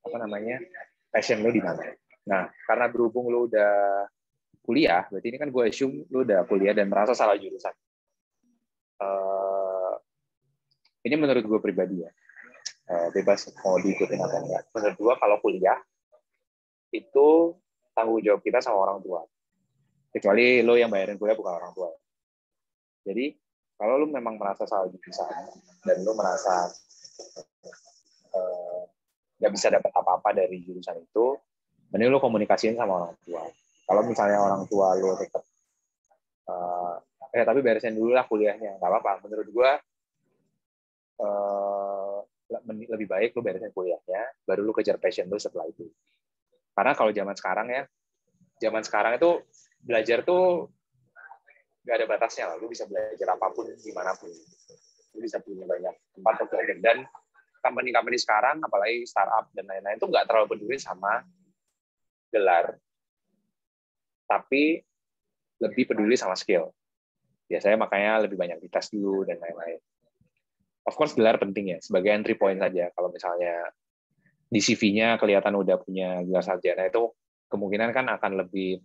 apa namanya passion lo di mana. Nah, karena berhubung lo udah kuliah, berarti ini kan gue assume lo udah kuliah dan merasa salah jurusan. Ini menurut gue pribadi ya, bebas mau diikutin atau enggak. Menurut gue kalau kuliah itu tanggung jawab kita sama orang tua. Kecuali lo yang bayarin kuliah bukan orang tua. Jadi kalau lo memang merasa salah jurusan dan lo merasa nggak bisa dapat apa-apa dari jurusan itu, mending lo komunikasiin sama orang tua. Kalau misalnya orang tua lo tetap tapi beresin dulu lah kuliahnya, nggak apa-apa. Menurut gue lebih baik lo beresin kuliahnya, baru lo kejar passion lo setelah itu. Karena kalau zaman sekarang itu belajar tuh nggak ada batasnya lah. Lo bisa belajar apapun dimanapun. Lo bisa punya banyak tempat untuk belajar. Dan company-company sekarang, apalagi startup dan lain-lain, itu nggak terlalu peduli sama gelar, tapi lebih peduli sama skill. Biasanya makanya lebih banyak dites dulu dan lain-lain. Of course gelar penting ya, sebagai entry point saja. Kalau misalnya di CV-nya kelihatan udah punya gelar sarjana, itu kemungkinan kan akan lebih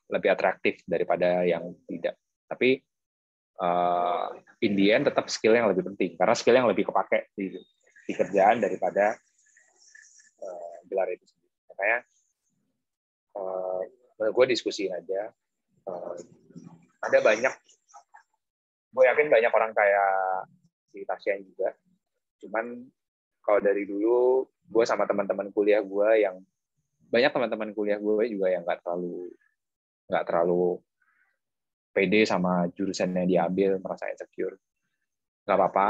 atraktif daripada yang tidak. Tapi in the end tetap skill yang lebih penting, karena skill yang lebih kepake di kerjaan daripada gelar itu sendiri. Makanya gue diskusiin aja. Ada banyak, gue yakin banyak orang kayak si Tasya juga. Cuman kalau dari dulu, gue sama teman-teman kuliah gue yang banyak teman-teman kuliah gue juga yang nggak terlalu pede sama jurusan yang diambil, merasa insecure. Nggak apa-apa,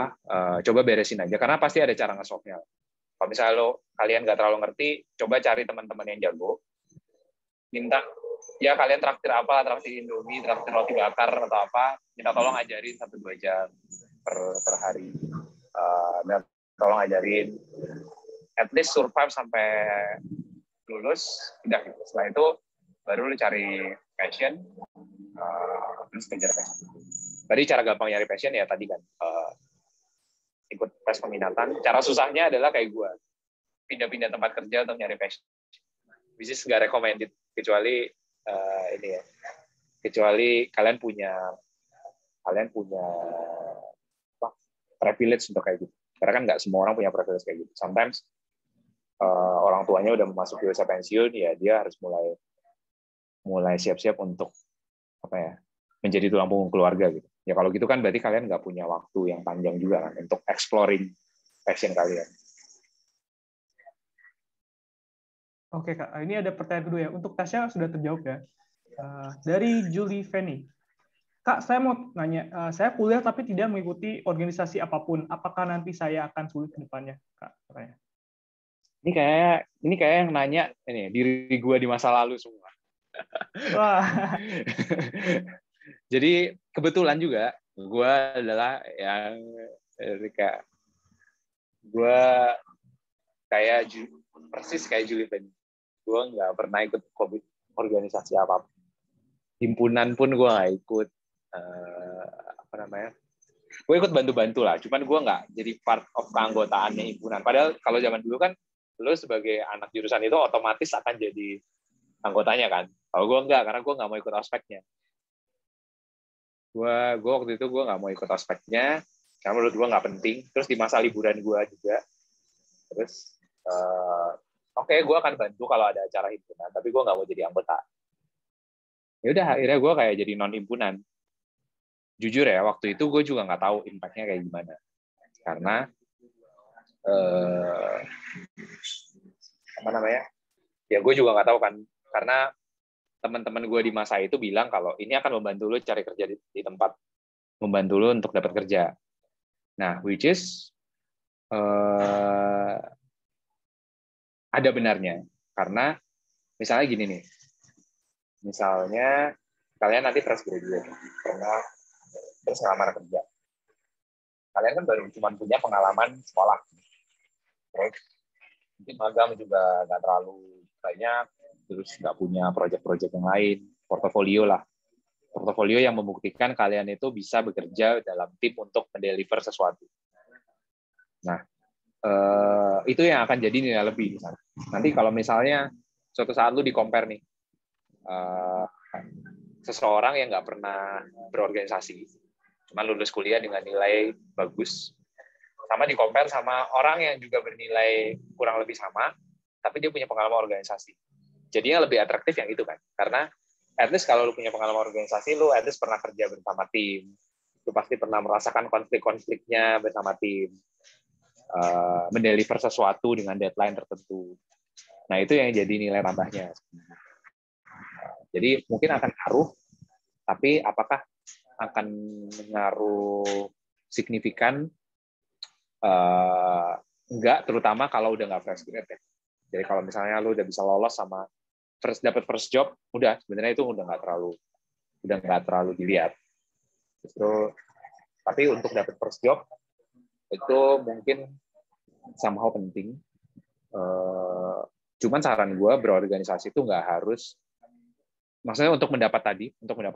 coba beresin aja, karena pasti ada cara nge-solve-nya. Kalau misalnya kalian nggak terlalu ngerti, coba cari teman-teman yang jago, minta, ya kalian traktir apa, traktir Indomie, traktir roti bakar, atau apa, minta tolong ajarin 1-2 jam per hari. Tolong ajarin, at least survive sampai lulus, udah gitu. Setelah itu, baru lu cari passion, terus kejar passion. Tadi cara gampang nyari passion ya tadi kan, ikut tes peminatan. Cara susahnya adalah kayak gue, pindah-pindah tempat kerja untuk nyari passion. Bisnis nggak recommended, kecuali ini ya, kecuali kalian punya privilege untuk kayak gitu. Karena kan nggak semua orang punya privilege kayak gitu. Sometimes orang tuanya udah memasuki usia pensiun, ya dia harus mulai siap-siap untuk menjadi tulang punggung keluarga gitu. Ya kalau gitu kan berarti kalian nggak punya waktu yang panjang juga kan untuk exploring passion kalian. Oke Kak, ini ada pertanyaan kedua ya. Untuk Tasya sudah terjawab ya. Dari Julie Fanny. Kak, saya mau nanya, saya kuliah tapi tidak mengikuti organisasi apapun. Apakah nanti saya akan sulit ke depannya, Kak? Ini kayak yang nanya ini diri gue di masa lalu semua. Wah. Jadi kebetulan juga gue adalah yang kayak persis kayak Julie Penny. Gue nggak pernah ikut organisasi apapun. Himpunan pun gue nggak ikut. Gue ikut bantu-bantu lah. Cuman gue nggak jadi part of keanggotaannya himpunan. Padahal kalau zaman dulu kan, lo sebagai anak jurusan itu otomatis akan jadi anggotanya kan. Kalau gue nggak, karena gue nggak mau ikut ospeknya. Gue waktu itu gue nggak mau ikut ospeknya karena menurut gue nggak penting. Terus di masa liburan gue juga, terus oke, gue akan bantu kalau ada acara himpunan, tapi gue nggak mau jadi anggota. Ya udah, akhirnya gue kayak jadi non himpunan. Jujur ya, waktu itu gue juga nggak tahu impact-nya kayak gimana, karena apa namanya, ya gue juga nggak tahu kan, karena teman-teman gue di masa itu bilang kalau ini akan membantu lo cari kerja di tempat, membantu lo untuk dapat kerja. Nah, which is ada benarnya, karena misalnya gini nih, misalnya kalian nanti fresh graduate, pernah terus ngelamar kerja, kalian kan baru cuma punya pengalaman sekolah, terus mungkin magang juga nggak terlalu banyak, terus nggak punya proyek-proyek yang lain, portofolio lah, portofolio yang membuktikan kalian itu bisa bekerja dalam tim untuk mendeliver sesuatu. Nah, itu yang akan jadi nilai lebih. Nanti kalau misalnya suatu saat lu di-compare nih, seseorang yang nggak pernah berorganisasi, cuma lulus kuliah dengan nilai bagus, sama di-compare sama orang yang juga bernilai kurang lebih sama, tapi dia punya pengalaman organisasi. Jadinya lebih atraktif yang itu kan, karena at least kalau lu punya pengalaman organisasi, lu at least pernah kerja bersama tim, lu pasti pernah merasakan konflik-konfliknya bersama tim, mendeliver sesuatu dengan deadline tertentu. Nah, itu yang jadi nilai tambahnya. Jadi mungkin akan ngaruh, tapi apakah akan ngaruh signifikan? Enggak, terutama kalau udah nggak fresh grad ya. Jadi kalau misalnya lu udah bisa lolos sama dapat first job, udah sebenarnya itu udah nggak terlalu dilihat. Justru, tapi untuk dapat first job itu mungkin somehow penting. Cuman saran gue, berorganisasi itu nggak harus, maksudnya untuk mendapat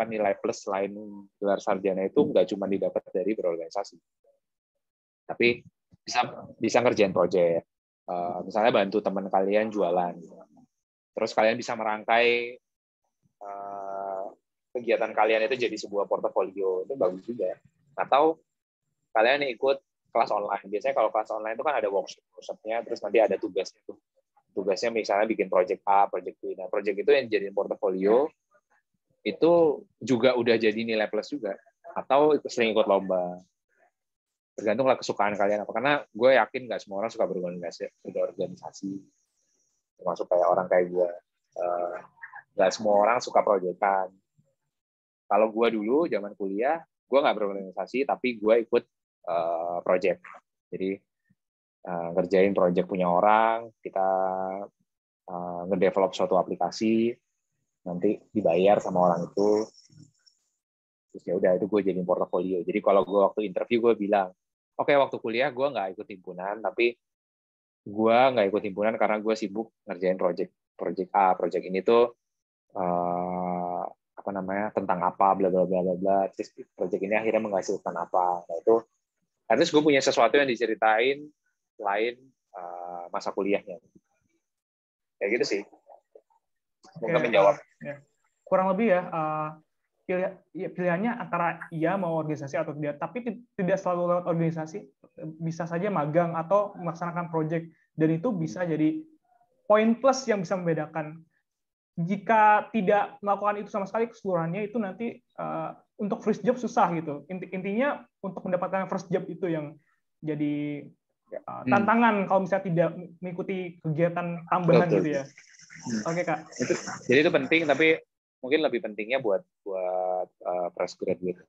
nilai plus selain gelar sarjana itu nggak cuma didapat dari berorganisasi, tapi bisa ngerjain proyek, misalnya bantu teman kalian jualan, terus kalian bisa merangkai kegiatan kalian itu jadi sebuah portofolio, itu bagus juga. Atau kalian ikut kelas online, biasanya kalau kelas online itu kan ada workshop-nya, terus nanti ada tugasnya misalnya bikin project A, project B. Nah, project itu yang jadiin portofolio, itu juga udah jadi nilai plus juga. Atau sering ikut lomba. Tergantung lah kesukaan kalian apa. Karena gue yakin nggak semua orang suka berorganisasi. Termasuk kayak orang kayak gue. Nggak semua orang suka proyekan. Kalau gue dulu, zaman kuliah, gue nggak berorganisasi, tapi gue ikut project. Jadi ngerjain project punya orang, kita ngedevelop suatu aplikasi, nanti dibayar sama orang itu, terus ya udah itu gue jadiin portofolio. Jadi kalau gue waktu interview gue bilang, oke, waktu kuliah gue nggak ikut himpunan, tapi gue nggak ikut himpunan karena gue sibuk ngerjain project A, project ini tuh apa namanya, tentang apa, bla bla bla bla bla, terus project ini akhirnya menghasilkan apa. Nah itu, terus gue punya sesuatu yang diceritain selain masa kuliahnya. Kayak gitu sih. Semoga menjawab. Kurang lebih ya, pilihannya antara iya mau organisasi atau tidak, tapi tidak selalu lewat organisasi, bisa saja magang atau melaksanakan proyek, dan itu bisa jadi poin plus yang bisa membedakan. Jika tidak melakukan itu sama sekali keseluruhannya, itu nanti untuk first job susah gitu. Intinya untuk mendapatkan first job itu yang jadi tantangan kalau misalnya tidak mengikuti kegiatan tambahan. Betul. Gitu ya. Oke, Kak. Jadi itu penting, tapi mungkin lebih pentingnya buat fresh graduate.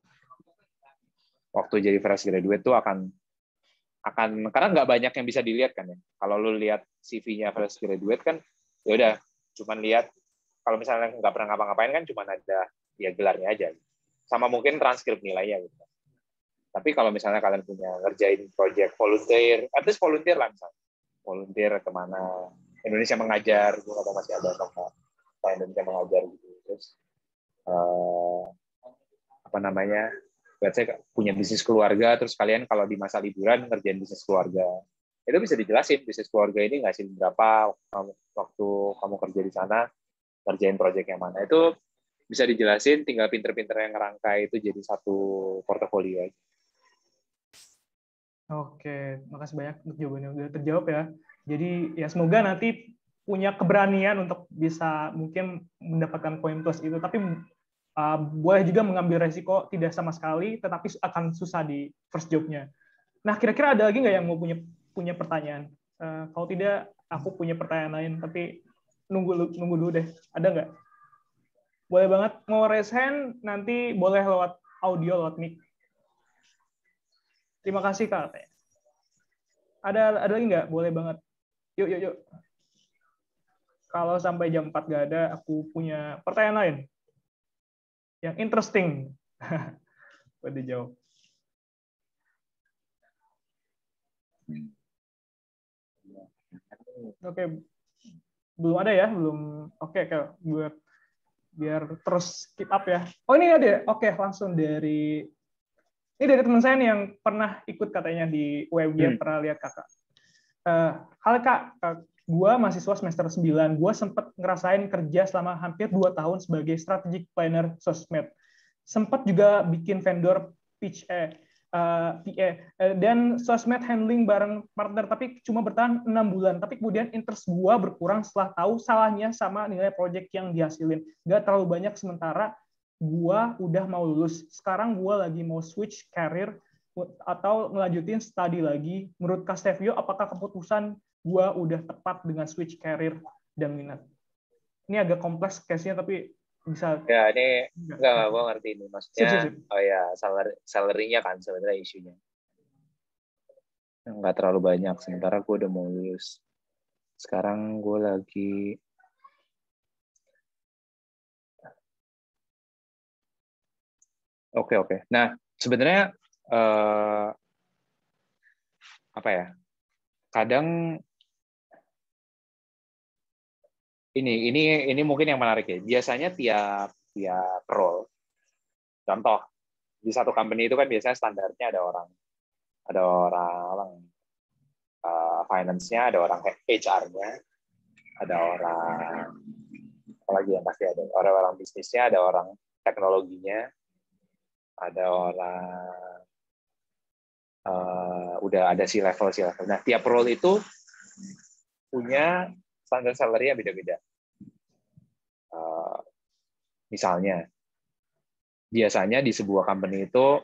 Waktu jadi fresh graduate tuh akan karena nggak banyak yang bisa dilihat kan ya. Kalau lu lihat CV-nya fresh graduate kan, ya udah cuman lihat, kalau misalnya nggak pernah ngapa-ngapain kan cuma ada ya gelarnya aja, sama mungkin transkrip nilainya gitu. Tapi kalau misalnya kalian punya ngerjain project volunteer, at least volunteer lah, misalnya volunteer kemana, Indonesia Mengajar, gue nggak tahu masih ada atau Indonesia Mengajar gitu, terus apa namanya, let's say punya bisnis keluarga, terus kalian kalau di masa liburan ngerjain bisnis keluarga, itu bisa dijelasin bisnis keluarga ini ngasilin berapa waktu kamu kerja di sana, ngerjain project yang mana. Itu bisa dijelasin, tinggal pinter-pinter yang ngerangkai itu jadi satu portofolio aja. Oke, makasih banyak untuk jawabannya udah terjawab ya. Jadi ya semoga nanti punya keberanian untuk bisa mungkin mendapatkan poin plus itu, tapi boleh juga mengambil resiko tidak sama sekali, tetapi akan susah di first job-nya. Nah, kira-kira ada lagi nggak yang mau punya pertanyaan? Kalau tidak, aku punya pertanyaan lain, tapi nunggu dulu deh. Ada nggak? Boleh banget. Mau raise hand, nanti boleh lewat audio, lewat mic. Terima kasih, Kak. Ada lagi nggak? Boleh banget. Yuk. Kalau sampai jam 4 nggak ada, aku punya pertanyaan lain. Yang interesting. Buat dijawab. Oke. Belum ada ya? Belum. Oke. Buat biar terus keep up ya. Oh, ini ada. Oke, langsung dari teman saya nih yang pernah ikut katanya di UMG, pernah lihat Kakak. Halo Kak, gua mahasiswa semester 9, gua sempat ngerasain kerja selama hampir 2 tahun sebagai strategic planner sosmed. Sempat juga bikin vendor pitch PA dan sosmed handling bareng partner, tapi cuma bertahan 6 bulan. Tapi kemudian interest gua berkurang setelah tahu salahnya sama nilai project yang dihasilin. Gak terlalu banyak, sementara gua udah mau lulus. Sekarang gua lagi mau switch career atau ngelanjutin study lagi. Menurut Kak Stevio, apakah keputusan gua udah tepat dengan switch career dan minat? Ini agak kompleks case-nya, tapi bisa. Ya, ini enggak, gue ngerti ini. Maksudnya, Sip. oh ya, salary-nya kan sebenarnya isunya. Nggak terlalu banyak, sementara gue udah mau lulus. Sekarang gue lagi Oke. Nah, sebenarnya apa ya? Kadang ini mungkin yang menarik ya. Biasanya tiap role. Contoh, di satu company itu kan biasanya standarnya ada orang finance-nya, ada orang HR-nya, ada orang apalagi yang pasti ada orang bisnisnya, ada orang teknologinya, ada orang udah ada si level. Nah, tiap role itu punya standar salary yang beda-beda. Misalnya, biasanya di sebuah company itu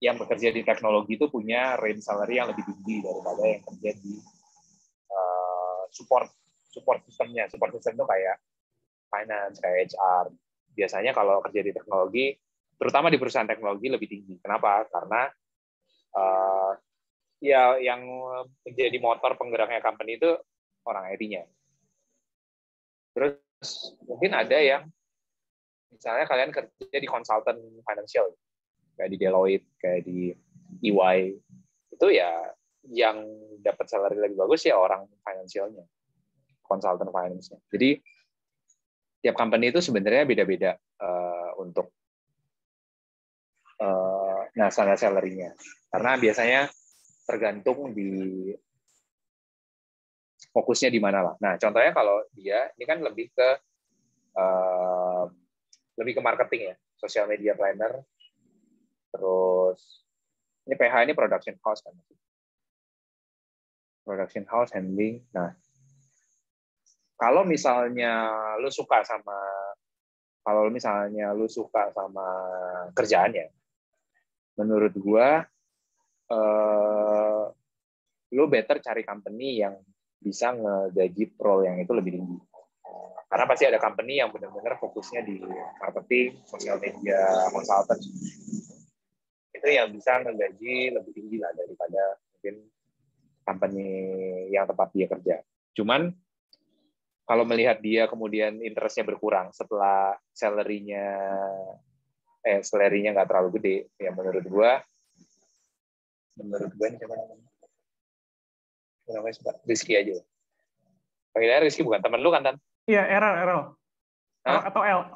yang bekerja di teknologi itu punya range salary yang lebih tinggi daripada yang kerja di support sistemnya. Support system itu kayak finance, kayak HR. Biasanya kalau kerja di teknologi, terutama di perusahaan teknologi, lebih tinggi. Kenapa? Karena ya yang menjadi motor penggeraknya company itu orang IT-nya. Terus mungkin ada yang misalnya kalian kerja di konsultan financial, kayak di Deloitte, kayak di EY, itu ya yang dapat salary lebih bagus ya orang financialnya, konsultan finance-nya. Jadi tiap company itu sebenarnya beda-beda untuk standar salary-nya. Karena biasanya tergantung di fokusnya di mana lah. Nah, contohnya kalau dia ini kan lebih ke marketing ya, social media planner. Terus ini PH ini production house kan. Production house handling. Nah, kalau misalnya lu suka sama kerjaannya, menurut gua lu better cari company yang bisa ngegaji role yang itu lebih tinggi. Karena pasti ada company yang benar-benar fokusnya di marketing, social media, consultant. Itu yang bisa ngegaji lebih tinggi lah daripada mungkin company yang tempat dia kerja. Cuman kalau melihat dia kemudian interest-nya berkurang setelah salary-nya nggak terlalu gede, ya menurut gua ini siapa namanya? Rizky aja. Panggilannya Rizky, bukan teman lu kan, Tan? Iya, Errol. Atau L.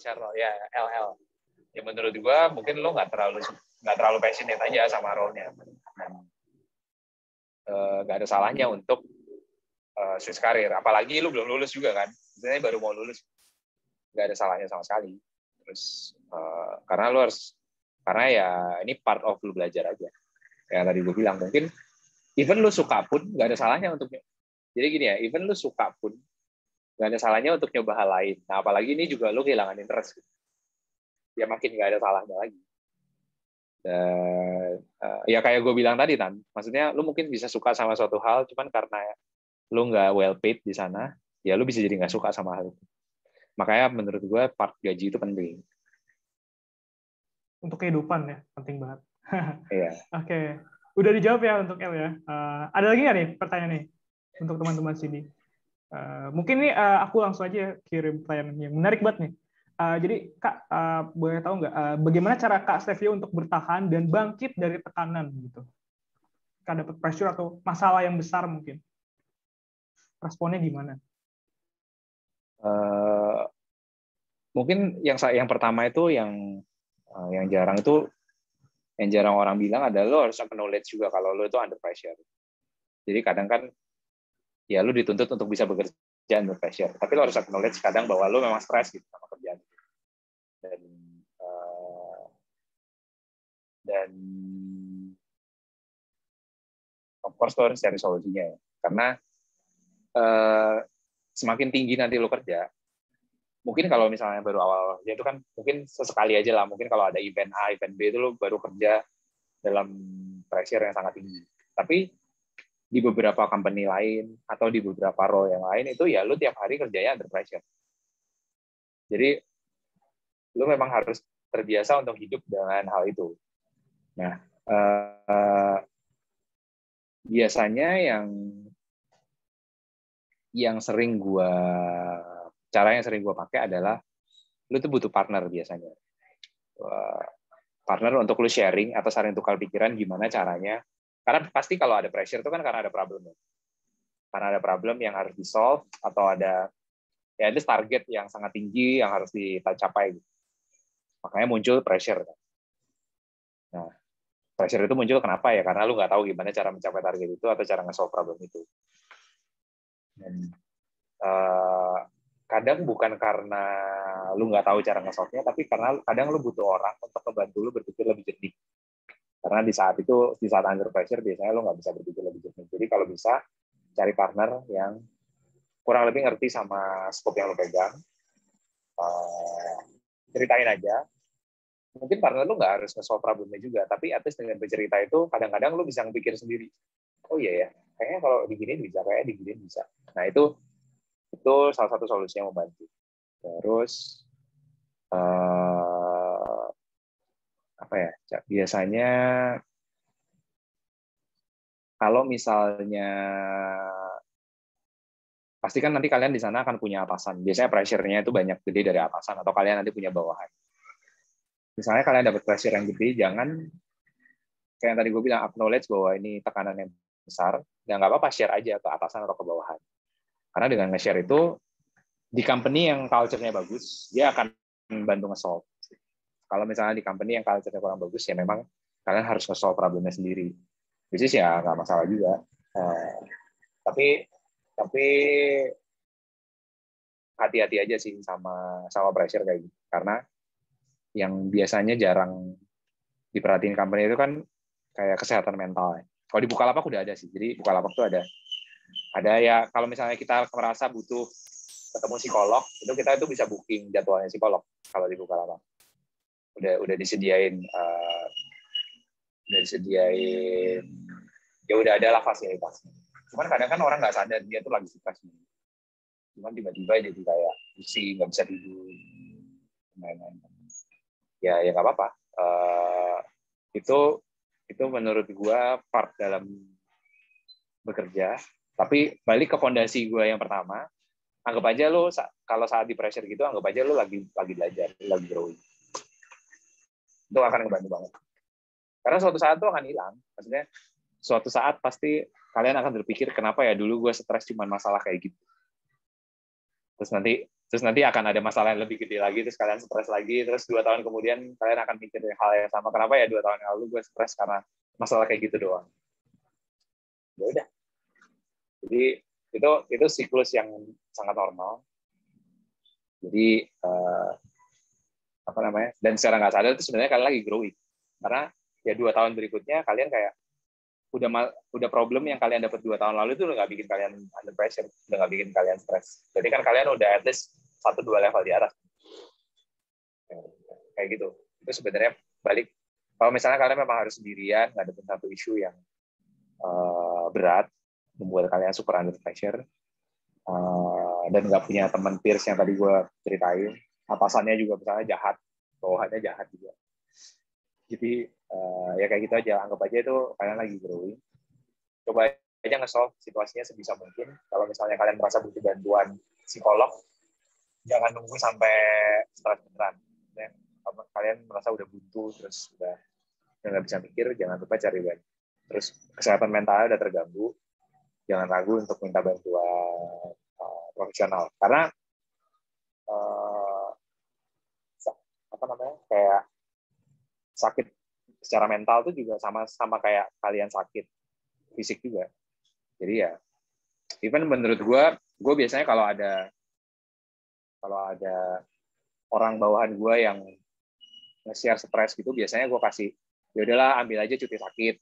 Cheryl, ya, LL. Ya menurut gua mungkin lu nggak terlalu passionate aja sama role-nya. Nggak ada salahnya untuk switch karir. Apalagi lu belum lulus juga kan. Sebenarnya baru mau lulus. nggak ada salahnya sama sekali. Terus karena ya ini part of lu belajar aja. Kayak tadi gue bilang, mungkin even lu suka pun nggak ada salahnya untuk, jadi gini ya, even lu suka pun nggak ada salahnya untuk nyoba hal lain. Nah apalagi ini juga lu kehilangan interest, ya makin nggak ada salahnya lagi. Dan ya kayak gue bilang tadi Tan, maksudnya lu mungkin bisa suka sama suatu hal, cuman karena lu nggak well paid di sana, ya lu bisa jadi nggak suka sama hal itu. Makanya menurut gue part gaji itu penting. Untuk kehidupan ya, penting banget. Iya. Oke, udah dijawab ya untuk L ya. Ada lagi nggak nih pertanyaan nih untuk teman-teman sini? Mungkin nih aku langsung aja kirim pertanyaan yang menarik banget nih. Jadi Kak, boleh tahu nggak bagaimana cara Kak Stevio untuk bertahan dan bangkit dari tekanan gitu? Kak dapat pressure atau masalah yang besar mungkin? Responnya gimana? Mungkin yang pertama itu yang jarang orang bilang adalah lo harus acknowledge juga kalau lo itu under pressure. Jadi kadang kan ya lo dituntut untuk bisa bekerja under pressure, tapi lo harus acknowledge kadang bahwa lo memang stres gitu sama kerjaan. Dan of course lo harus cari solusinya ya. Karena semakin tinggi nanti lo kerja, mungkin kalau misalnya baru awal ya itu kan mungkin sesekali aja lah, mungkin kalau ada event A, event B itu lo baru kerja dalam pressure yang sangat tinggi. Tapi di beberapa company lain atau di beberapa role yang lain itu ya lo tiap hari kerjanya under pressure. Jadi lo memang harus terbiasa untuk hidup dengan hal itu. Nah, biasanya cara yang sering gua pakai adalah lu tuh butuh partner biasanya. Partner untuk lu sharing atau saling tukar pikiran gimana caranya. Karena pasti kalau ada pressure itu kan karena ada problem. Karena ada problem yang harus di-solve atau ada target yang sangat tinggi yang harus dicapai. Makanya muncul pressure. Nah, pressure itu muncul kenapa ya? Karena lu nggak tahu gimana cara mencapai target itu atau cara nge-solve problem itu. Dan kadang bukan karena lu nggak tahu cara nge-solve-nya, tapi karena kadang lu butuh orang untuk membantu lu berpikir lebih jernih. Karena di saat under pressure, biasanya lu nggak bisa berpikir lebih jernih. Jadi kalau bisa, cari partner yang kurang lebih ngerti sama scope yang lu pegang. Ceritain aja. Mungkin partner lu nggak harus nge-solve problemnya juga, tapi at least dengan bercerita itu, kadang-kadang lu bisa pikir sendiri. Oh iya ya, kayaknya kalau diginiin bisa, kayaknya diginiin bisa. Nah itu salah satu solusi yang membantu. Terus biasanya kalau misalnya pasti kan nanti kalian di sana akan punya atasan. Biasanya pressure-nya itu banyak gede dari atasan atau kalian nanti punya bawahan. Misalnya kalian dapat pressure yang gede, jangan kayak yang tadi gue bilang acknowledge bahwa ini tekanan yang besar, dan nggak apa-apa share aja ke atasan atau ke bawahan. Karena dengan nge-share itu di company yang culture-nya bagus, dia akan membantu nge-solve. Kalau misalnya di company yang culture-nya kurang bagus, ya memang kalian harus nge-solve problemnya sendiri. Which is ya nggak masalah juga. Tapi hati-hati aja sih sama pressure kayak gitu. Karena yang biasanya jarang diperhatiin company itu kan kayak kesehatan mental. Kalau di Bukalapak udah ada sih. Jadi Bukalapak tuh ada ya kalau misalnya kita merasa butuh ketemu psikolog, kita bisa booking jadwalnya psikolog kalau di Bukalapak. Udah disediain ya udah ada lah fasilitasnya. Cuman kadang kan orang nggak sadar dia tuh lagi stres. Cuman tiba-tiba jadi kayak pusing, nggak bisa tidur, main-main. Ya nggak apa-apa. Itu menurut gua part dalam bekerja. Tapi balik ke fondasi gua yang pertama, anggap aja lo kalau saat di pressure gitu, anggap aja lo lagi belajar, lagi growing. Itu akan ngebantu banget. Karena suatu saat itu akan hilang. Maksudnya suatu saat pasti kalian akan berpikir kenapa ya dulu gue stres cuma masalah kayak gitu. Terus nanti akan ada masalah yang lebih gede lagi, terus kalian stres lagi, terus 2 tahun kemudian kalian akan mikir hal yang sama. Kenapa ya 2 tahun yang lalu gue stres karena masalah kayak gitu doang. Ya udah. Jadi itu siklus yang sangat normal. Jadi apa namanya? Dan secara nggak sadar itu sebenarnya kalian lagi growing. Karena ya 2 tahun berikutnya kalian kayak udah problem yang kalian dapat 2 tahun lalu itu udah nggak bikin kalian under pressure, udah nggak bikin kalian stres. Jadi kan kalian udah at least 1-2 level di atas. Kayak gitu. Itu sebenarnya balik. Kalau misalnya kalian memang harus sendirian, ngadepin satu isu yang berat, membuat kalian super under pressure, dan nggak punya teman peers yang tadi gue ceritain, atasannya juga misalnya jahat, bawahannya jahat juga. Jadi ya kayak gitu aja, anggap aja itu kalian lagi growing. Coba aja nge-solve situasinya sebisa mungkin. Kalau misalnya kalian merasa butuh bantuan psikolog, jangan nunggu sampai stres beneran. Ya, kalau kalian merasa udah buntu, terus udah nggak bisa mikir, jangan lupa cari bantuan. Terus kesehatan mentalnya udah terganggu, jangan ragu untuk minta bantuan profesional. Karena apa namanya, kayak sakit secara mental itu juga sama kayak kalian sakit fisik juga. Jadi ya, even menurut gue biasanya kalau ada orang bawahan gue yang nge-share stres gitu, biasanya gue kasih, ya udahlah ambil aja cuti sakit.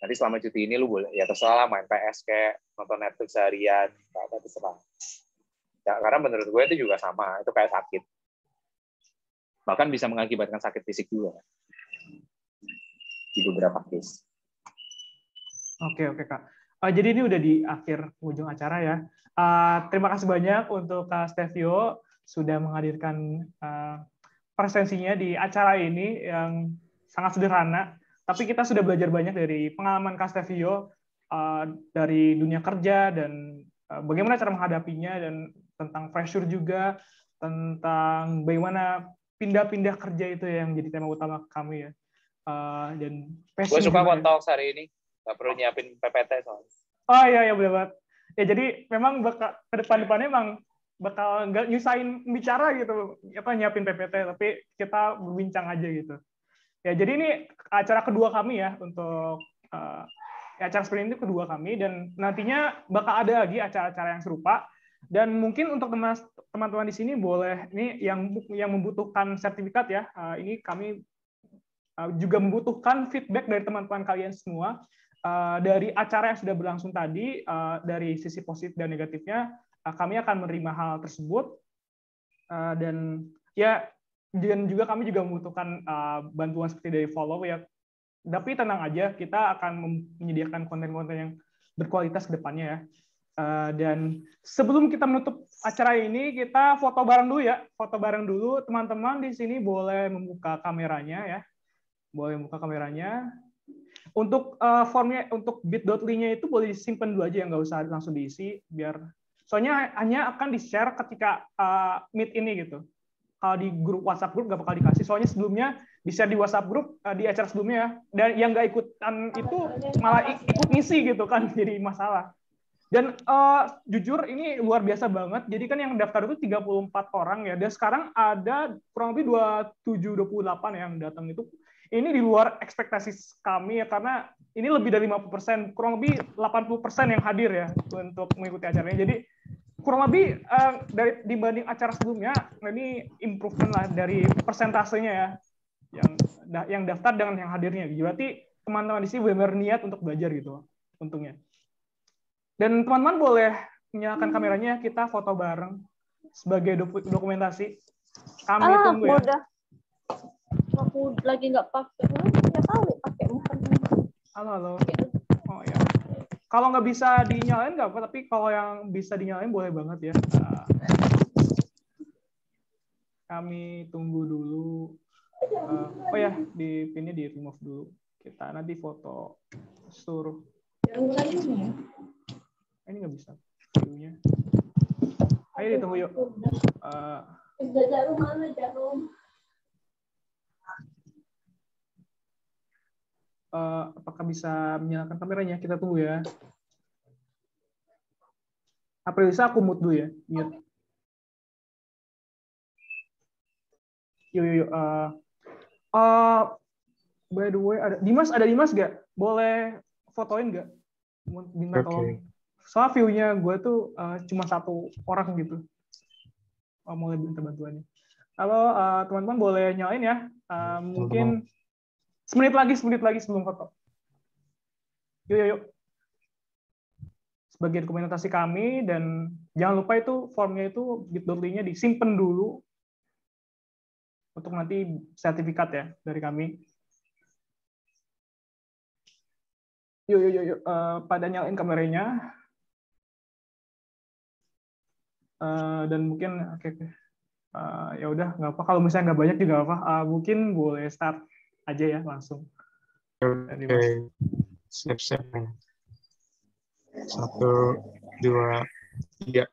Nanti selama cuti ini lu boleh ya terserah lah main PS kayak nonton Netflix seharian, apa terserah. Ya, karena menurut gue itu juga sama, itu kayak sakit. Bahkan bisa mengakibatkan sakit fisik juga di beberapa case. Oke Kak. Jadi ini udah di akhir ujung acara ya. Terima kasih banyak untuk Kak Stevio sudah menghadirkan presensinya di acara ini yang sangat sederhana, tapi kita sudah belajar banyak dari pengalaman Kak Stevio dari dunia kerja dan bagaimana cara menghadapinya, dan tentang pressure juga, tentang bagaimana pindah-pindah kerja itu yang jadi tema utama kami ya. Dan gue suka kontak hari ini, nggak perlu nyiapin PPT soalnya. Oh iya benar banget. Ya jadi memang bakal ke depan-depannya emang bakal nggak nyusahin bicara gitu, apa nyiapin PPT, tapi kita berbincang aja gitu. Ya jadi ini acara kedua kami ya untuk acara sprint itu kedua kami, dan nantinya bakal ada lagi acara-acara yang serupa. Dan mungkin untuk teman-teman di sini boleh, ini yang membutuhkan sertifikat ya, ini kami juga membutuhkan feedback dari teman-teman kalian semua dari acara yang sudah berlangsung tadi, dari sisi positif dan negatifnya. Kami akan menerima hal tersebut, dan juga kami juga membutuhkan bantuan seperti dari follow ya. Tapi tenang aja, kita akan menyediakan konten-konten yang berkualitas ke depannya ya. Dan sebelum kita menutup acara ini, kita foto bareng dulu ya. Foto bareng dulu, teman-teman di sini boleh membuka kameranya ya. Boleh membuka kameranya. Untuk formnya, untuk bit.ly-nya itu boleh disimpan dulu aja, nggak usah langsung diisi, biar soalnya hanya akan di-share ketika meet ini gitu. Kalau di grup WhatsApp grup nggak bakal dikasih, soalnya sebelumnya di-share di WhatsApp grup di acara sebelumnya ya, dan yang nggak ikutan itu malah ikut ngisi gitu kan, jadi masalah. Dan jujur ini luar biasa banget. Jadi kan yang daftar itu 34 orang ya, dan sekarang ada kurang lebih 27-28 yang datang itu. Ini di luar ekspektasi kami ya, karena ini lebih dari 50%, kurang lebih 80% yang hadir ya untuk mengikuti acaranya. Jadi kurang lebih dari dibanding acara sebelumnya, ini improvement lah dari persentasenya ya, yang daftar dengan yang hadirnya. Berarti teman-teman di sini benar-benar niat untuk belajar gitu, untungnya. Dan teman-teman boleh menyalakan kameranya, kita foto bareng sebagai dokumentasi. Kami tunggu ya. Udah. Aku lagi nggak pakai, nggak tahu pakai bukan. Halo. Oh ya. Kalau nggak bisa dinyalain nggak apa, tapi kalau yang bisa dinyalain boleh banget ya. Kami tunggu dulu. Oh ya, ini di remove dulu. Kita nanti foto suruh. Ini nggak bisa view-nya. Ayo ditunggu yuk. Apakah bisa menyalakan kameranya? Kita tunggu ya. Apa bisa aku mute dulu ya? Mute. Yuk. By the way, ada Dimas nggak? Boleh fotoin nggak? Minta tolong. Soal view-nya gue tuh cuma 1 orang gitu. mulai minta bantuannya. Halo, teman-teman boleh nyalain ya. Mungkin semenit lagi sebelum foto. Yuk. Sebagai dokumentasi kami, dan jangan lupa itu formnya itu bit.ly-nya disimpan dulu untuk nanti sertifikat ya dari kami. Yuk. Pada nyalain kameranya. Dan mungkin oke. Ya udah, nggak apa. Kalau misalnya nggak banyak juga nggak apa. Mungkin boleh start aja ya langsung. Oke, siap-siap nih. 1, 2, 3.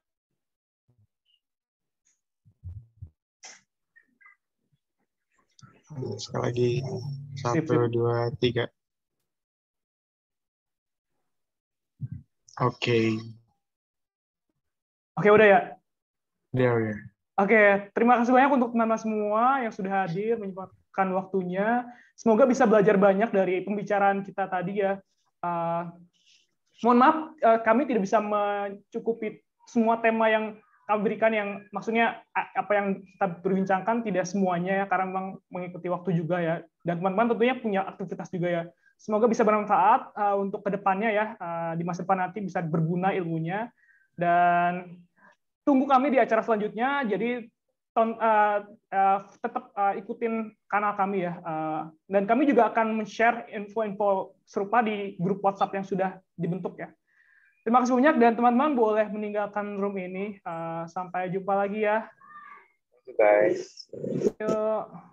Sekali lagi. 1, 2, 3. Oke. Oke, udah ya. Udah. Oke, terima kasih banyak untuk teman-teman semua yang sudah hadir, menyempatkan waktunya. Semoga bisa belajar banyak dari pembicaraan kita tadi ya. Mohon maaf, kami tidak bisa mencukupi semua tema yang kami berikan, yang maksudnya apa yang kita perbincangkan tidak semuanya ya, karena memang mengikuti waktu juga ya. Dan teman-teman tentunya punya aktivitas juga ya. Semoga bisa bermanfaat untuk kedepannya ya, di masa depan nanti bisa berguna ilmunya. Dan tunggu kami di acara selanjutnya. Jadi tetap ikutin kanal kami ya. Dan kami juga akan men-share info-info serupa di grup WhatsApp yang sudah dibentuk ya. Terima kasih banyak, dan teman-teman boleh meninggalkan room ini. Sampai jumpa lagi ya. Thank you guys. Yuk.